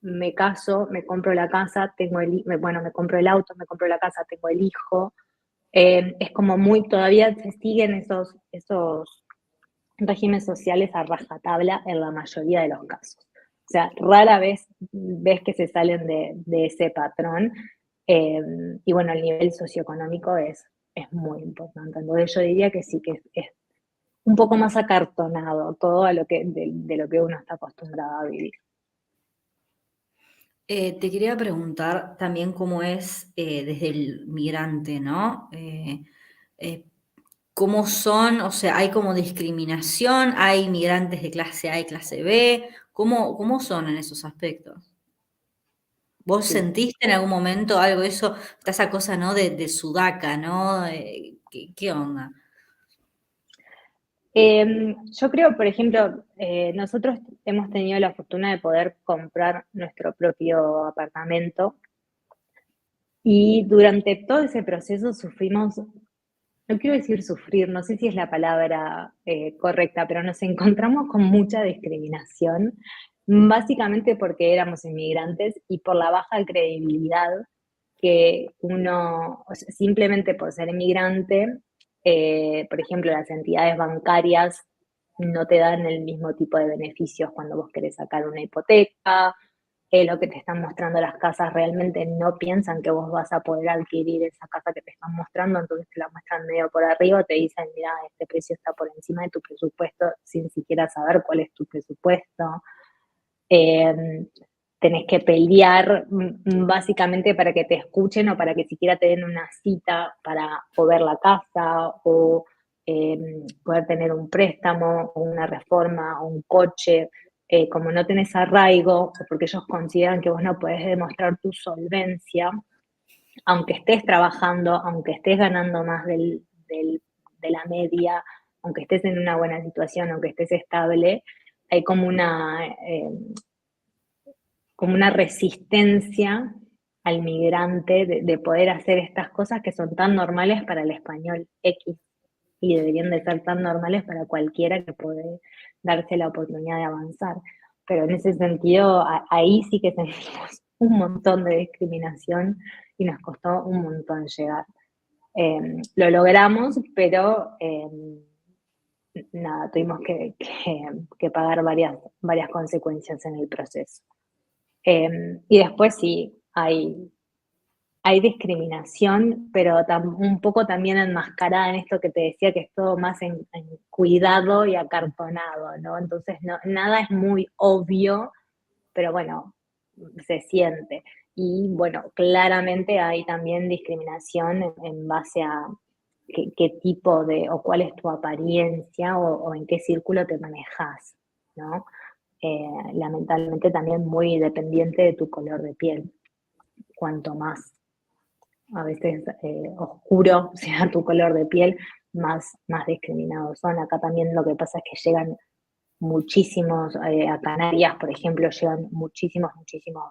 Speaker 2: me caso, me compro la casa, me compro el auto, me compro la casa, tengo el hijo. Es como todavía se siguen esos regímenes sociales a rajatabla en la mayoría de los casos. O sea, rara vez ves que se salen de ese patrón. Y bueno, el nivel socioeconómico es muy importante. Entonces yo diría que sí, que es un poco más acartonado todo de lo que uno está acostumbrado a vivir.
Speaker 1: Te quería preguntar también cómo es desde el migrante, ¿no? Eh, ¿Cómo son? O sea, ¿hay como discriminación? ¿Hay migrantes de clase A y clase B? ¿Cómo son en esos aspectos? ¿Vos
Speaker 2: Sí.
Speaker 1: sentiste en algún momento algo de eso? Está esa cosa, ¿no? De sudaca, ¿no? ¿Qué onda?
Speaker 2: Yo creo, por ejemplo, nosotros hemos tenido la fortuna de poder comprar nuestro propio apartamento y durante todo ese proceso sufrimos, no quiero decir sufrir, no sé si es la palabra correcta, pero nos encontramos con mucha discriminación, básicamente porque éramos inmigrantes y por la baja credibilidad que uno, o sea, simplemente por ser inmigrante, por ejemplo, las entidades bancarias no te dan el mismo tipo de beneficios cuando vos querés sacar una hipoteca, lo que te están mostrando las casas realmente no piensan que vos vas a poder adquirir esa casa que te están mostrando, entonces te la muestran medio por arriba, te dicen, mira, este precio está por encima de tu presupuesto sin siquiera saber cuál es tu presupuesto. Eh, Tenés que pelear básicamente para que te escuchen o para que siquiera te den una cita para o ver la casa o eh, poder tener un préstamo o una reforma o un coche. Como no tenés arraigo, porque ellos consideran que vos no podés demostrar tu solvencia, aunque estés trabajando, aunque estés ganando más de la media, aunque estés en una buena situación, aunque estés estable, hay como una resistencia al migrante de poder hacer estas cosas que son tan normales para el español X y deberían de ser tan normales para cualquiera que puede darse la oportunidad de avanzar. Pero en ese sentido, ahí sí que tenemos un montón de discriminación y nos costó un montón llegar. Lo logramos, pero nada, tuvimos que pagar varias consecuencias en el proceso. Y después sí, hay discriminación, pero un poco también enmascarada en esto que te decía, que es todo más en cuidado y acartonado, ¿no? Entonces, nada es muy obvio, pero bueno, se siente. Y bueno, claramente hay también discriminación en base a qué tipo o cuál es tu apariencia o en qué círculo te manejas, ¿no? Lamentablemente también muy dependiente de tu color de piel. Cuanto más a veces oscuro sea tu color de piel, más discriminados son. Acá también lo que pasa es que llegan muchísimos, a Canarias, por ejemplo, llegan muchísimos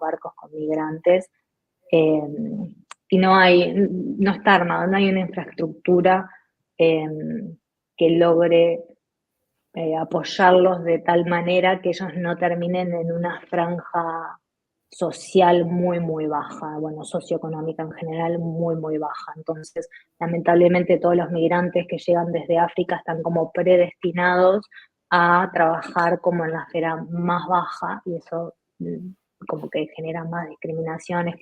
Speaker 2: barcos con migrantes eh, y no está armado, no hay una infraestructura. eh, que logre apoyarlos de tal manera que ellos no terminen en una franja social muy, muy baja, bueno, socioeconómica en general muy, muy baja. Entonces, lamentablemente todos los migrantes que llegan desde África están como predestinados a trabajar como en la esfera más baja y eso como que genera más discriminaciones.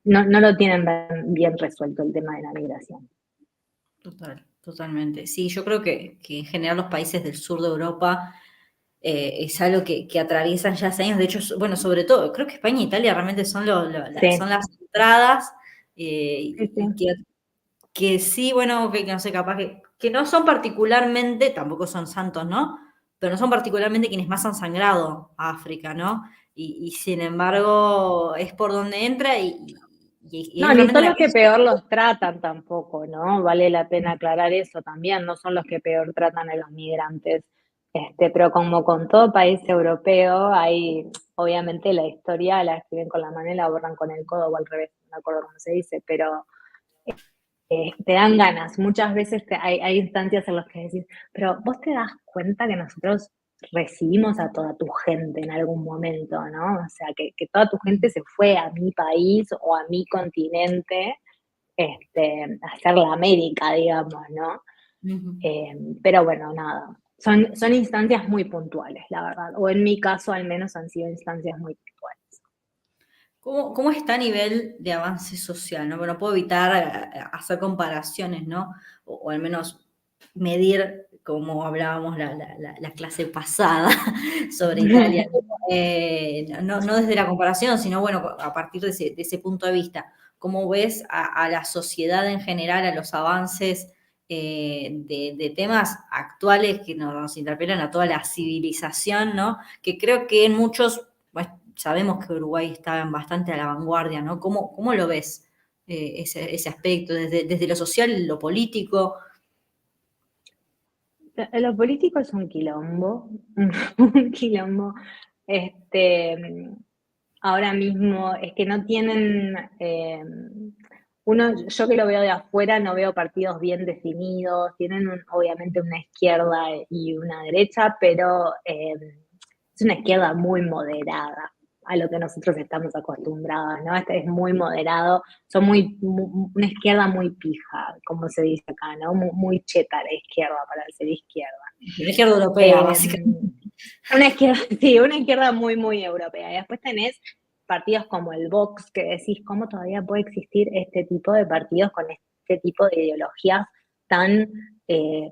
Speaker 2: No lo tienen bien resuelto el tema de la migración.
Speaker 1: Totalmente. Sí, yo creo que en general los países del sur de Europa es algo que atraviesan ya hace años. De hecho, bueno, sobre todo, creo que España e Italia realmente son, son
Speaker 2: Sí,
Speaker 1: las entradas
Speaker 2: sí, sí.
Speaker 1: y que sí, bueno, que no sé, capaz que no son particularmente, tampoco son santos, ¿no? Pero no son particularmente quienes más han sangrado a África, ¿no? Y sin embargo, es por donde entra y
Speaker 2: No,
Speaker 1: es
Speaker 2: ni
Speaker 1: realmente
Speaker 2: son
Speaker 1: una
Speaker 2: los que
Speaker 1: crisis.
Speaker 2: peor los tratan tampoco, ¿no? Vale la pena aclarar eso también, no son los que peor tratan a los migrantes. Pero como con todo país europeo, hay, obviamente la historia la escriben con la mano y la borran con el codo o al revés, no me acuerdo cómo se dice, pero te dan ganas. Muchas veces hay instancias en las que decís, pero vos te das cuenta que nosotros recibimos a toda tu gente en algún momento, ¿no? O sea, que toda tu gente se fue a mi país o a mi continente, a hacer la América, digamos, ¿no?
Speaker 1: Ujú.
Speaker 2: Pero bueno, nada. Son instancias muy puntuales, la verdad. O en mi caso, al menos, han sido instancias muy puntuales.
Speaker 1: ¿Cómo está a nivel de avance social? ¿No? Bueno, no puedo evitar hacer comparaciones, ¿no? O al menos medir, como hablábamos la clase pasada sobre Italia. No desde la comparación, sino bueno, a partir de ese punto de vista. ¿Cómo ves a la sociedad en general, a los avances de temas actuales que nos interpelan a toda la civilización, ¿no? Que creo que en muchos, bueno, sabemos que Uruguay está bastante a la vanguardia, ¿no? ¿Cómo lo ves ese aspecto, desde lo social, lo político?
Speaker 2: Lo político es un quilombo, un quilombo. Este, Ahora mismo es que no tienen, yo que lo veo de afuera no veo partidos bien definidos, tienen obviamente una izquierda y una derecha, pero es una izquierda muy moderada a lo que nosotros estamos acostumbrados, ¿no? Este es muy moderado, son una izquierda muy pija, como se dice acá, ¿no? Muy cheta la izquierda para ser izquierda.
Speaker 1: La izquierda europea,
Speaker 2: Eh,
Speaker 1: básicamente.
Speaker 2: una izquierda, sí, una izquierda muy, muy europea. Y después tenés partidos como el Vox, que decís, ¿cómo todavía puede existir este tipo de partidos con este tipo de ideologías tan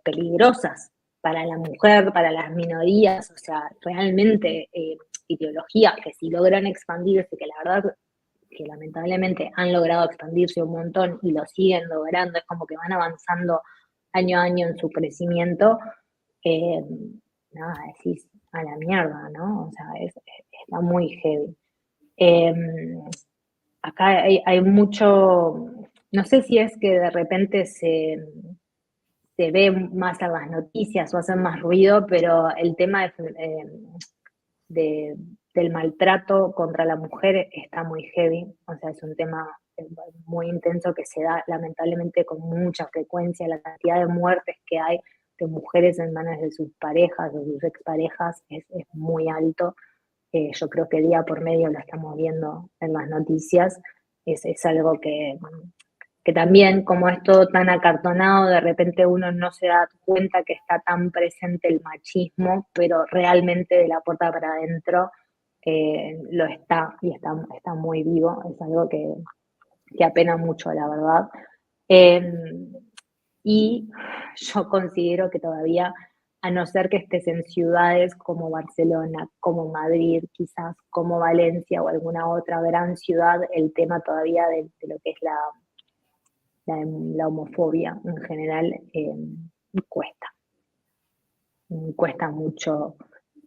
Speaker 2: peligrosas para la mujer, para las minorías? O sea, realmente ideologías que si logran expandirse, que la verdad que lamentablemente han logrado expandirse un montón y lo siguen logrando, es como que van avanzando año a año en su crecimiento, eh, nada, decís a la mierda, ¿no? O sea, está muy heavy. Eh, Acá hay mucho, no sé si es que de repente se ve más en las noticias o hacen más ruido, pero el tema de- del maltrato contra la mujer está muy heavy, o sea, es un tema muy intenso que se da lamentablemente con mucha frecuencia, la cantidad de muertes que hay de mujeres en manos de sus parejas o sus exparejas es muy alto. Yo creo que día por medio lo estamos viendo en las noticias, es algo que también, como es todo tan acartonado, de repente uno no se da cuenta que está tan presente el machismo, pero realmente de la puerta para adentro lo está y está muy vivo. Es algo que apena mucho, la verdad. Eh, y yo considero que todavía, a no ser que estés en ciudades como Barcelona, como Madrid, quizás como Valencia o alguna otra gran ciudad, el tema todavía de lo que es la homofobia en general cuesta, cuesta mucho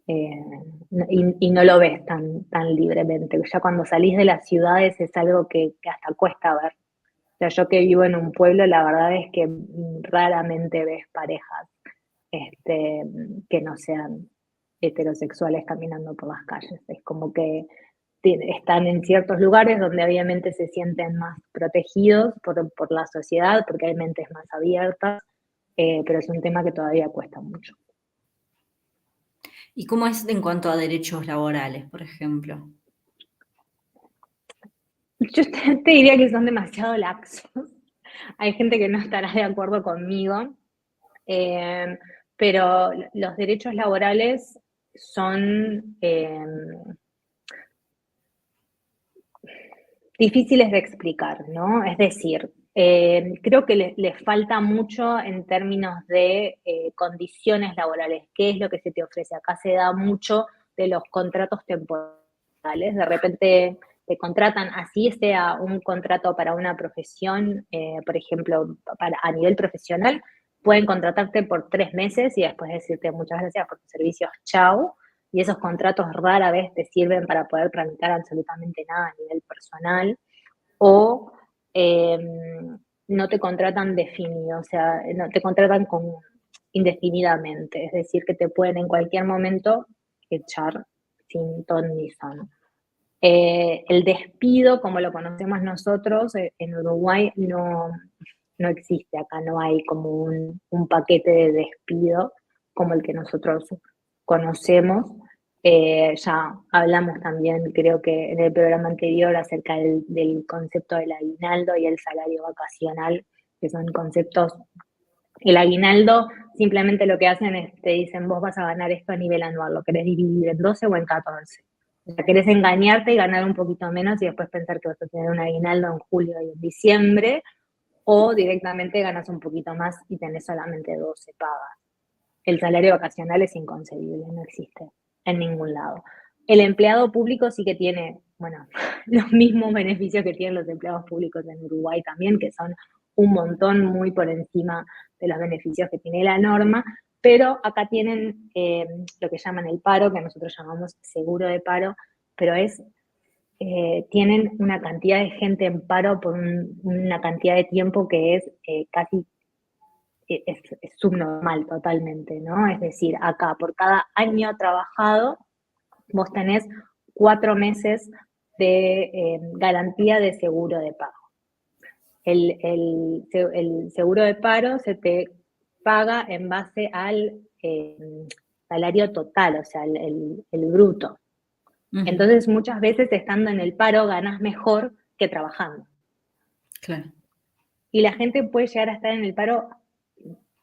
Speaker 2: y no lo ves tan libremente. Ya cuando salís de las ciudades es algo que hasta cuesta ver. O sea, yo que vivo en un pueblo, la verdad es que raramente ves parejas que no sean heterosexuales caminando por las calles. Es como que están en ciertos lugares donde obviamente se sienten más protegidos por la sociedad, porque hay mentes más abiertas, pero es un tema que todavía cuesta mucho.
Speaker 1: ¿Y cómo es en cuanto a derechos laborales, por ejemplo?
Speaker 2: Yo te diría que son demasiado laxos. Hay gente que no estará de acuerdo conmigo, pero los derechos laborales son difíciles de explicar, ¿no? Es decir, creo que les falta mucho en términos de condiciones laborales. ¿Qué es lo que se te ofrece? Acá se da mucho de los contratos temporales. De repente te contratan, así sea un contrato para una profesión, por ejemplo, a nivel profesional, pueden contratarte por 3 meses y después decirte muchas gracias por tus servicios, chao. Y esos contratos rara vez te sirven para poder tramitar absolutamente nada a nivel personal, o eh, no te contratan definido, o sea, no te contratan indefinidamente, es decir, que te pueden en cualquier momento echar sin ton ni son. El despido, como lo conocemos nosotros, en Uruguay no existe, acá no hay como un paquete de despido como el que nosotros conocemos. Ya hablamos también, creo que en el programa anterior, acerca del concepto del aguinaldo y el salario vacacional, que son conceptos. El aguinaldo simplemente lo que hacen es te dicen, vos vas a ganar esto a nivel anual, lo querés dividir en 12 o en 14. O sea, querés engañarte y ganar un poquito menos y después pensar que vas a tener un aguinaldo en julio y en diciembre, o directamente ganas un poquito más y tenés solamente 12 pagas. El salario vacacional es inconcebible, no existe en ningún lado. El empleado público sí que tiene, bueno, los mismos beneficios que tienen los empleados públicos en Uruguay también, que son un montón muy por encima de los beneficios que tiene la norma, pero acá tienen lo que llaman el paro, que nosotros llamamos seguro de paro, pero tienen una cantidad de gente en paro por una cantidad de tiempo que es casi es subnormal totalmente, ¿no? Es decir, acá por cada año trabajado, vos tenés 4 meses de garantía de seguro de pago. El seguro de paro se te paga en base al salario total, o sea, el bruto. Entonces, muchas veces estando en el paro ganas mejor que trabajando.
Speaker 1: Claro.
Speaker 2: Y la gente puede llegar a estar en el paro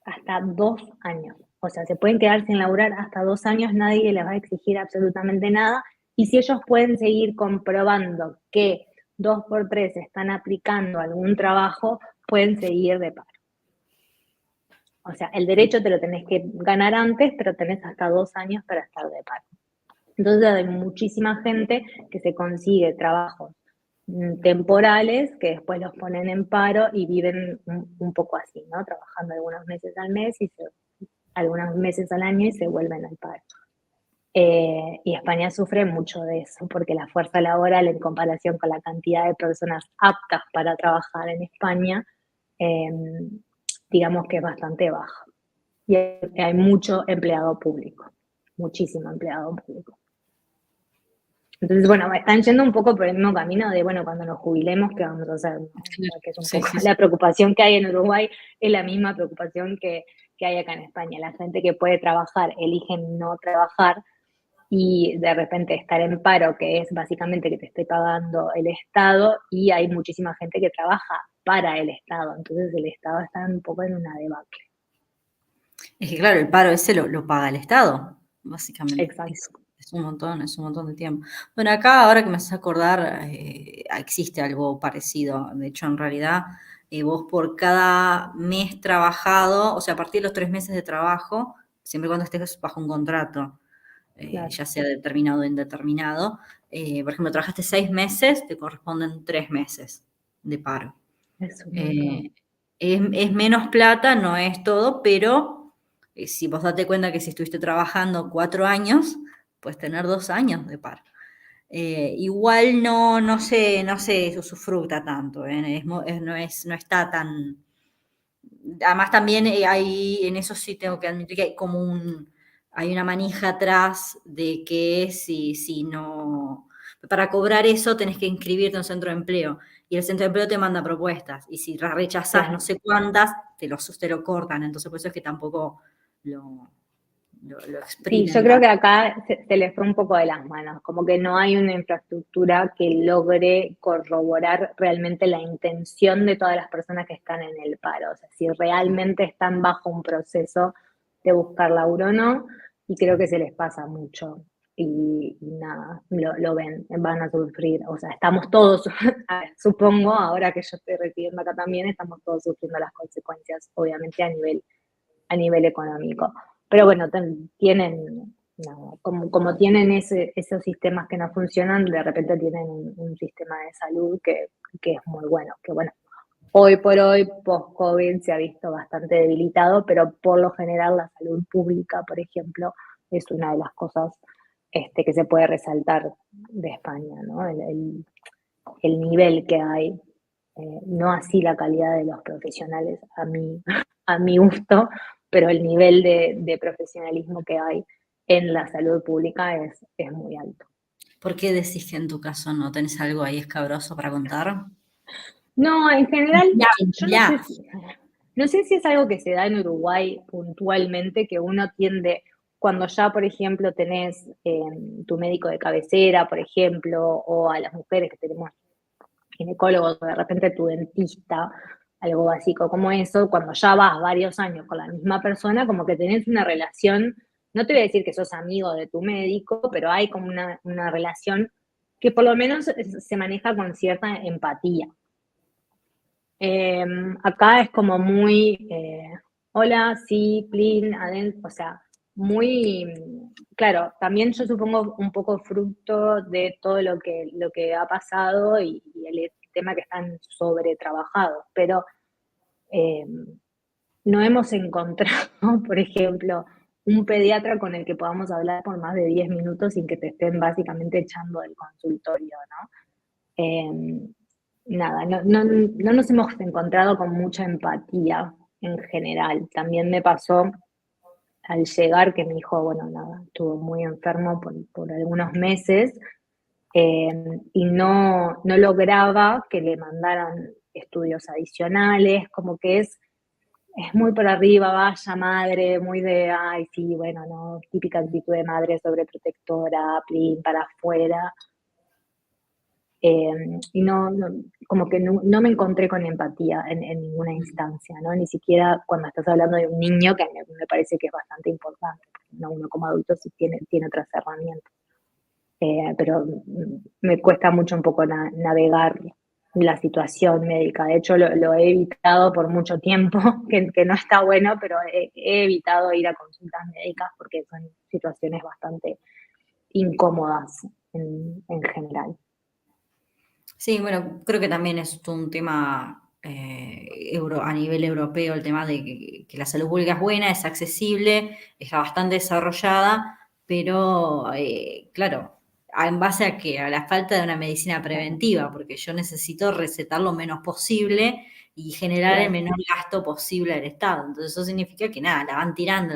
Speaker 2: hasta 2 años. O sea, se pueden quedar sin laburar hasta 2 años, nadie les va a exigir absolutamente nada. Y si ellos pueden seguir comprobando que 2 por 3 están aplicando algún trabajo, pueden seguir de paro. O sea, el derecho te lo tenés que ganar antes, pero tenés hasta 2 años para estar de paro. Entonces hay muchísima gente que se consigue trabajos temporales que después los ponen en paro y viven un poco así, ¿no? Trabajando algunos meses al mes y algunos meses al año y se vuelven al paro. Y España sufre mucho de eso, porque la fuerza laboral en comparación con la cantidad de personas aptas para trabajar en España, eh, digamos que es bastante baja. Y hay mucho empleado público, muchísimo empleado público. Entonces, bueno, están yendo un poco por el mismo camino de, bueno, cuando nos jubilemos, ¿qué vamos a hacer? ¿No?
Speaker 1: Claro.
Speaker 2: Que es un
Speaker 1: Sí,
Speaker 2: poco
Speaker 1: sí, sí.
Speaker 2: la preocupación que hay en Uruguay, es la misma preocupación que hay acá en España. La gente que puede trabajar elige no trabajar y de repente estar en paro, que es básicamente que te esté pagando el Estado, y hay muchísima gente que trabaja para el Estado. Entonces el Estado está un poco en una debacle.
Speaker 1: Es que claro, el paro ese lo paga el Estado, básicamente.
Speaker 2: Exacto.
Speaker 1: Es un montón de tiempo. Bueno, acá ahora que me haces acordar, existe algo parecido. De hecho, en realidad, vos por cada mes trabajado, o sea, a partir de los 3 meses de trabajo, siempre y cuando estés bajo un contrato,
Speaker 2: Claro.
Speaker 1: ya sea determinado o indeterminado, por ejemplo, trabajaste 6 meses, te corresponden 3 meses de paro.
Speaker 2: Es un montón.
Speaker 1: Eh, es menos plata, no es todo, pero si vos date cuenta que si estuviste trabajando 4 años, puedes tener 2 años de paro. Igual no se usufructa tanto, no está tan. Además, también en eso sí tengo que admitir que hay como hay una manija atrás de que si no. Para cobrar eso tenés que inscribirte en un centro de empleo y el centro de empleo te manda propuestas y si rechazás no sé cuántas, te lo cortan, entonces por eso es que tampoco lo
Speaker 2: Sí, yo
Speaker 1: exprimen
Speaker 2: creo
Speaker 1: tanto.
Speaker 2: que acá se les fue un poco de las manos, como que no hay una infraestructura que logre corroborar realmente la intención de todas las personas que están en el paro, o sea, si realmente están bajo un proceso de buscar laburo o no, y creo que se les pasa mucho. Y nada, lo ven, van a sufrir, o sea, estamos todos, supongo, ahora que yo estoy recibiendo acá también, estamos todos sufriendo las consecuencias, obviamente a nivel económico. Pero bueno, tienen, no, como tienen esos sistemas que no funcionan, de repente tienen un sistema de salud que es muy bueno, que bueno, hoy por hoy, post-COVID, se ha visto bastante debilitado, pero por lo general la salud pública, por ejemplo, es una de las cosas que se puede resaltar de España, ¿no? El nivel que hay, no así la calidad de los profesionales, a mi gusto, pero el nivel de profesionalismo que hay en la salud pública es muy alto.
Speaker 1: ¿Por qué decís que en tu caso no tenés algo ahí escabroso para contar?
Speaker 2: No, en general,
Speaker 1: Ya,
Speaker 2: yo
Speaker 1: ya.
Speaker 2: no sé si es algo que se da en Uruguay puntualmente, que uno tiende, cuando ya, por ejemplo, tenés tu médico de cabecera, por ejemplo, o a las mujeres que tenemos ginecólogos, o de repente tu dentista, algo básico como eso, cuando ya vas varios años con la misma persona, como que tenés una relación, no te voy a decir que sos amigo de tu médico, pero hay como una relación que por lo menos se maneja con cierta empatía. Acá es como muy, hola, sí, plin, adentro, o sea, muy, claro, también yo supongo un poco fruto de todo lo que ha pasado y el tema que están sobretrabajados, pero eh, no hemos encontrado, por ejemplo, un pediatra con el que podamos hablar por más de 10 minutos sin que te estén básicamente echando del consultorio, ¿no? Eh, nada, no nos hemos encontrado con mucha empatía en general. También me pasó al llegar que mi hijo, bueno, nada, estuvo muy enfermo por algunos meses eh, y no lograba que le mandaran estudios adicionales, como que es muy por arriba, vaya madre, muy de, ay, sí, bueno, no, típica actitud de madre sobreprotectora, plin, para afuera. Y como que no me encontré con empatía en ninguna instancia, ¿no? Ni siquiera cuando estás hablando de un niño, que me parece que es bastante importante, porque uno como adulto sí tiene otras herramientas. Pero me cuesta mucho un poco navegar la situación médica. De hecho, lo he evitado por mucho tiempo, que no está bueno, pero he evitado ir a consultas médicas porque son situaciones bastante incómodas en general.
Speaker 1: Sí, bueno, creo que también es un tema a nivel europeo, el tema de que la salud pública es buena, es accesible, está bastante desarrollada, pero claro, en base a que a la falta de una medicina preventiva, porque yo necesito recetar lo menos posible y generar el
Speaker 2: Claro.
Speaker 1: menor gasto posible al Estado. Entonces eso significa que nada, la van tirando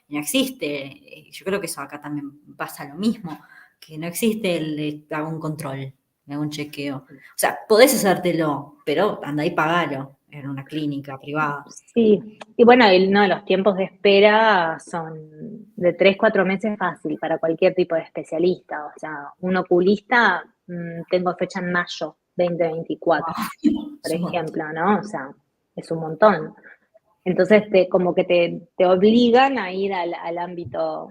Speaker 1: y no existe. Yo creo que eso acá también pasa lo mismo, que no existe hago un control, me hago un chequeo. O sea, podés hacértelo, pero anda y pagalo en una clínica privada.
Speaker 2: Sí, y bueno, no, los tiempos de espera son de 3, 4 meses fácil para cualquier tipo de especialista. O sea, un oculista, tengo fecha en mayo 2024,
Speaker 1: Wow,
Speaker 2: por
Speaker 1: es un montón.
Speaker 2: ejemplo, ¿no? O sea, es un montón. Entonces, como que te obligan a ir al ámbito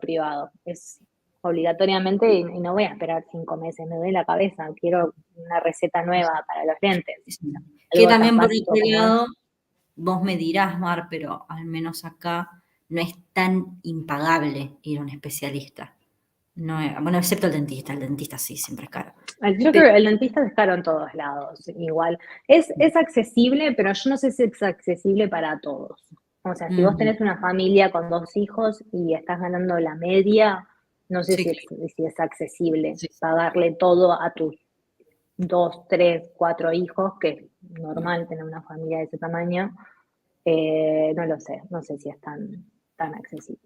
Speaker 2: privado. Es obligatoriamente, y no voy a esperar 5 meses, me duele la cabeza, quiero una receta nueva para los lentes.
Speaker 1: Sí. Que
Speaker 2: Algo tan
Speaker 1: también por
Speaker 2: básico
Speaker 1: otro
Speaker 2: como
Speaker 1: lado,
Speaker 2: eso.
Speaker 1: vos me dirás, Mar, pero al menos acá no es tan impagable ir a un especialista. No bueno, excepto el dentista sí, siempre es caro.
Speaker 2: Yo
Speaker 1: Pero
Speaker 2: creo que el dentista es caro en todos lados, igual. Es accesible, pero yo no sé si es accesible para todos. O sea, si vos
Speaker 1: mm,
Speaker 2: tenés una familia con 2 hijos y estás ganando la media, no sé
Speaker 1: sí,
Speaker 2: si es accesible
Speaker 1: sí.
Speaker 2: pagarle todo a tus 2, 3, 4 hijos, que es normal tener una familia de ese tamaño. No lo sé, no sé si es tan accesible.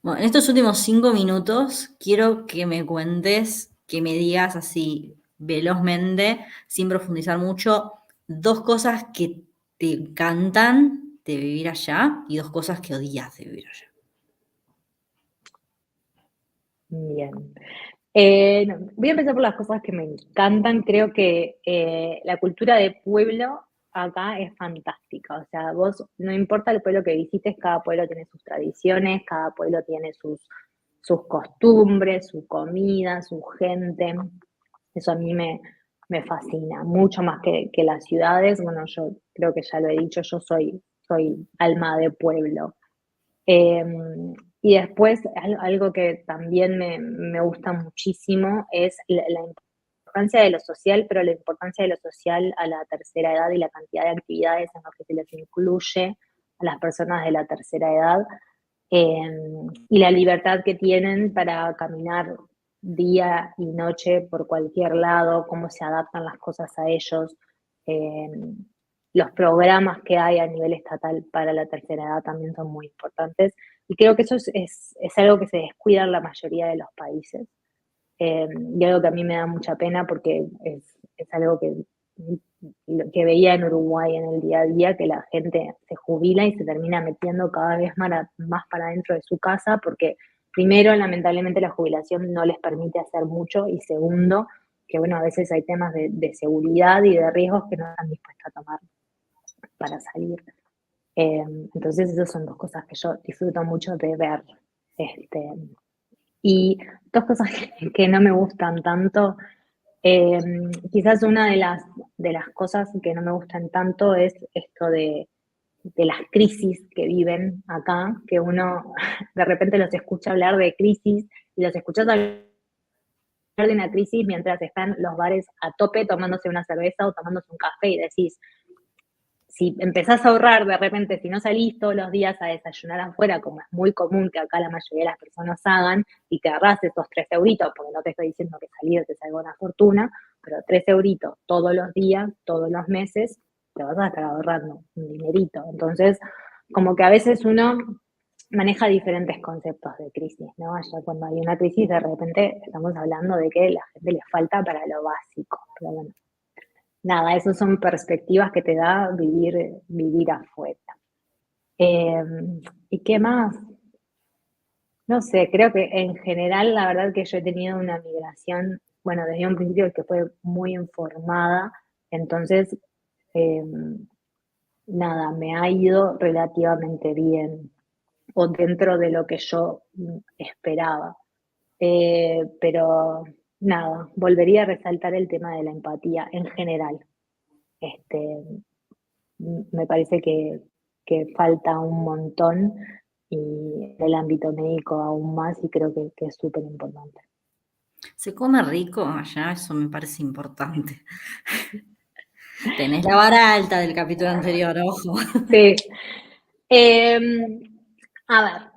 Speaker 1: Bueno, en estos últimos 5 minutos quiero que me cuentes, que me digas así velozmente, sin profundizar mucho, 2 cosas que te encantan de vivir allá y 2 cosas que odias de vivir allá.
Speaker 2: Bien. No, voy a empezar por las cosas que me encantan. Creo que la cultura de pueblo acá es fantástica. O sea, vos, no importa el pueblo que visites, cada pueblo tiene sus tradiciones, cada pueblo tiene sus costumbres, su comida, su gente. Eso a mí me fascina, mucho más que las ciudades. Bueno, yo creo que ya lo he dicho, yo soy alma de pueblo. Eh, y después, algo que también me gusta muchísimo es la importancia de lo social, pero la importancia de lo social a la tercera edad y la cantidad de actividades en las que se les incluye a las personas de la tercera edad, eh, y la libertad que tienen para caminar día y noche por cualquier lado, cómo se adaptan las cosas a ellos, eh, los programas que hay a nivel estatal para la tercera edad también son muy importantes. Y creo que eso es algo que se descuida en la mayoría de los países. Y algo que a mí me da mucha pena porque es algo que veía en Uruguay en el día a día, que la gente se jubila y se termina metiendo cada vez más para dentro de su casa porque primero, lamentablemente, la jubilación no les permite hacer mucho y segundo, que bueno, a veces hay temas de seguridad y de riesgos que no están dispuestos a tomar para salir. Entonces, esas son 2 cosas que yo disfruto mucho de ver. Este, y 2 cosas que no me gustan tanto. Eh, Quizás una de las cosas que no me gustan tanto es esto de las crisis que viven acá, que uno de repente los escucha hablar de crisis y los escuchas hablar de una crisis mientras están los bares a tope tomándose una cerveza o tomándose un café y decís, si empezás a ahorrar de repente, si no salís todos los días a desayunar afuera, como es muy común que acá la mayoría de las personas hagan, y te ahorrás esos 3 euritos, porque no te estoy diciendo que salir te salga una fortuna, pero 3 euritos todos los días, todos los meses, te vas a estar ahorrando un dinerito. Entonces, como que a veces uno maneja diferentes conceptos de crisis, ¿no? Allá cuando hay una crisis, de repente estamos hablando de que a la gente le falta para lo básico, pero bueno, nada, esas son perspectivas que te da vivir afuera. Eh, ¿Y qué más? No sé, creo que en general la verdad que yo he tenido una migración, bueno, desde un principio que fue muy informada, entonces, eh, nada, me ha ido relativamente bien o dentro de lo que yo esperaba. Pero nada, volvería a resaltar el tema de la empatía en general. Este, Me parece que falta un montón y en el ámbito médico aún más y creo que es súper importante.
Speaker 1: ¿Se come rico allá? Eso me parece importante. Tenés la vara alta del capítulo anterior, ojo.
Speaker 2: Sí. Eh, a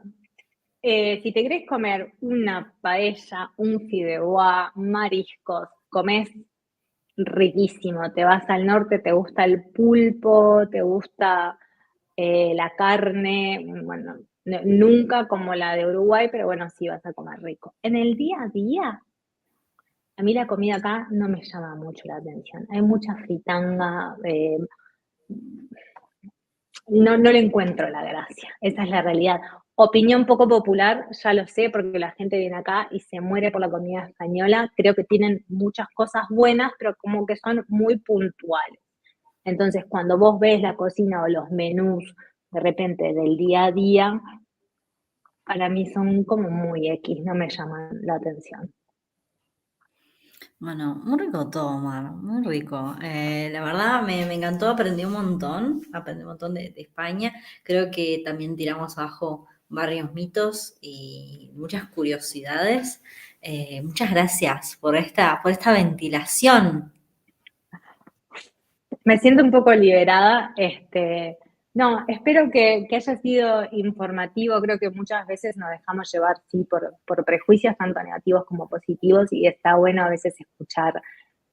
Speaker 2: ver, si te querés comer una paella, un fideuá, mariscos, comés riquísimo. Te vas al norte, te gusta el pulpo, te gusta la carne, bueno, nunca como la de Uruguay, pero bueno, sí vas a comer rico. En el día a día, a mí la comida acá no me llama mucho la atención. Hay mucha fritanga, no le encuentro la gracia, esa es la realidad. Opinión poco popular, ya lo sé, porque la gente viene acá y se muere por la comida española. Creo que tienen muchas cosas buenas, pero como que son muy puntuales. Entonces, cuando vos ves la cocina o los menús de repente del día a día, para mí son como muy X, no me llaman la atención.
Speaker 1: Bueno, muy rico todo, Mar, muy rico. La verdad me encantó, aprendí un montón de España. Creo que también tiramos abajo varios mitos y muchas curiosidades. Muchas gracias por esta ventilación.
Speaker 2: Me siento un poco liberada. No, espero que haya sido informativo. Creo que muchas veces nos dejamos llevar, sí, por prejuicios tanto negativos como positivos, y está bueno a veces escuchar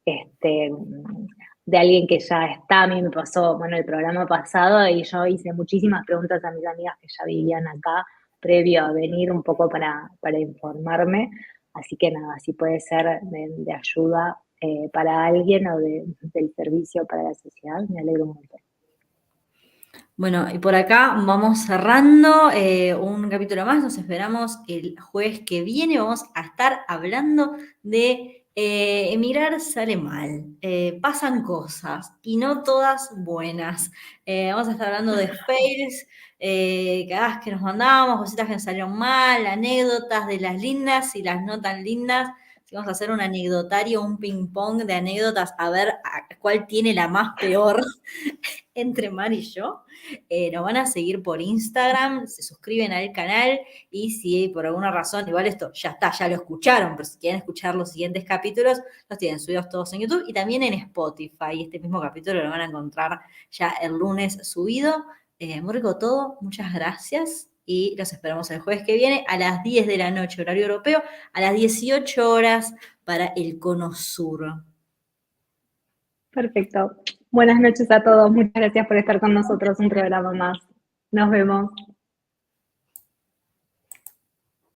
Speaker 2: este, de alguien que ya está. A mí me pasó, bueno, el programa pasado y yo hice muchísimas preguntas a mis amigas que ya vivían acá previo a venir un poco para informarme. Así que nada, si puede ser de ayuda para alguien o del servicio para la sociedad, me alegro mucho.
Speaker 1: Bueno, y por acá vamos cerrando un capítulo más. Nos esperamos el jueves que viene. Vamos a estar hablando de emigrar sale mal. Pasan cosas y no todas buenas. Vamos a estar hablando de fails, cagadas que nos mandamos, cositas que nos salieron mal, anécdotas de las lindas y las no tan lindas. Vamos a hacer un anecdotario, un ping-pong de anécdotas, a ver cuál tiene la más peor entre Mar y yo. Nos van a seguir por Instagram, se suscriben al canal y si por alguna razón, igual esto ya está, ya lo escucharon, pero si quieren escuchar los siguientes capítulos, los tienen subidos todos en YouTube y también en Spotify. Este mismo capítulo lo van a encontrar ya el lunes subido. Muy rico todo, muchas gracias y los esperamos el jueves que viene a las 10 de la noche, horario europeo, a las 18 horas para el Cono Sur.
Speaker 2: Perfecto. Buenas noches a todos. Muchas gracias por estar con nosotros un programa más. Nos vemos.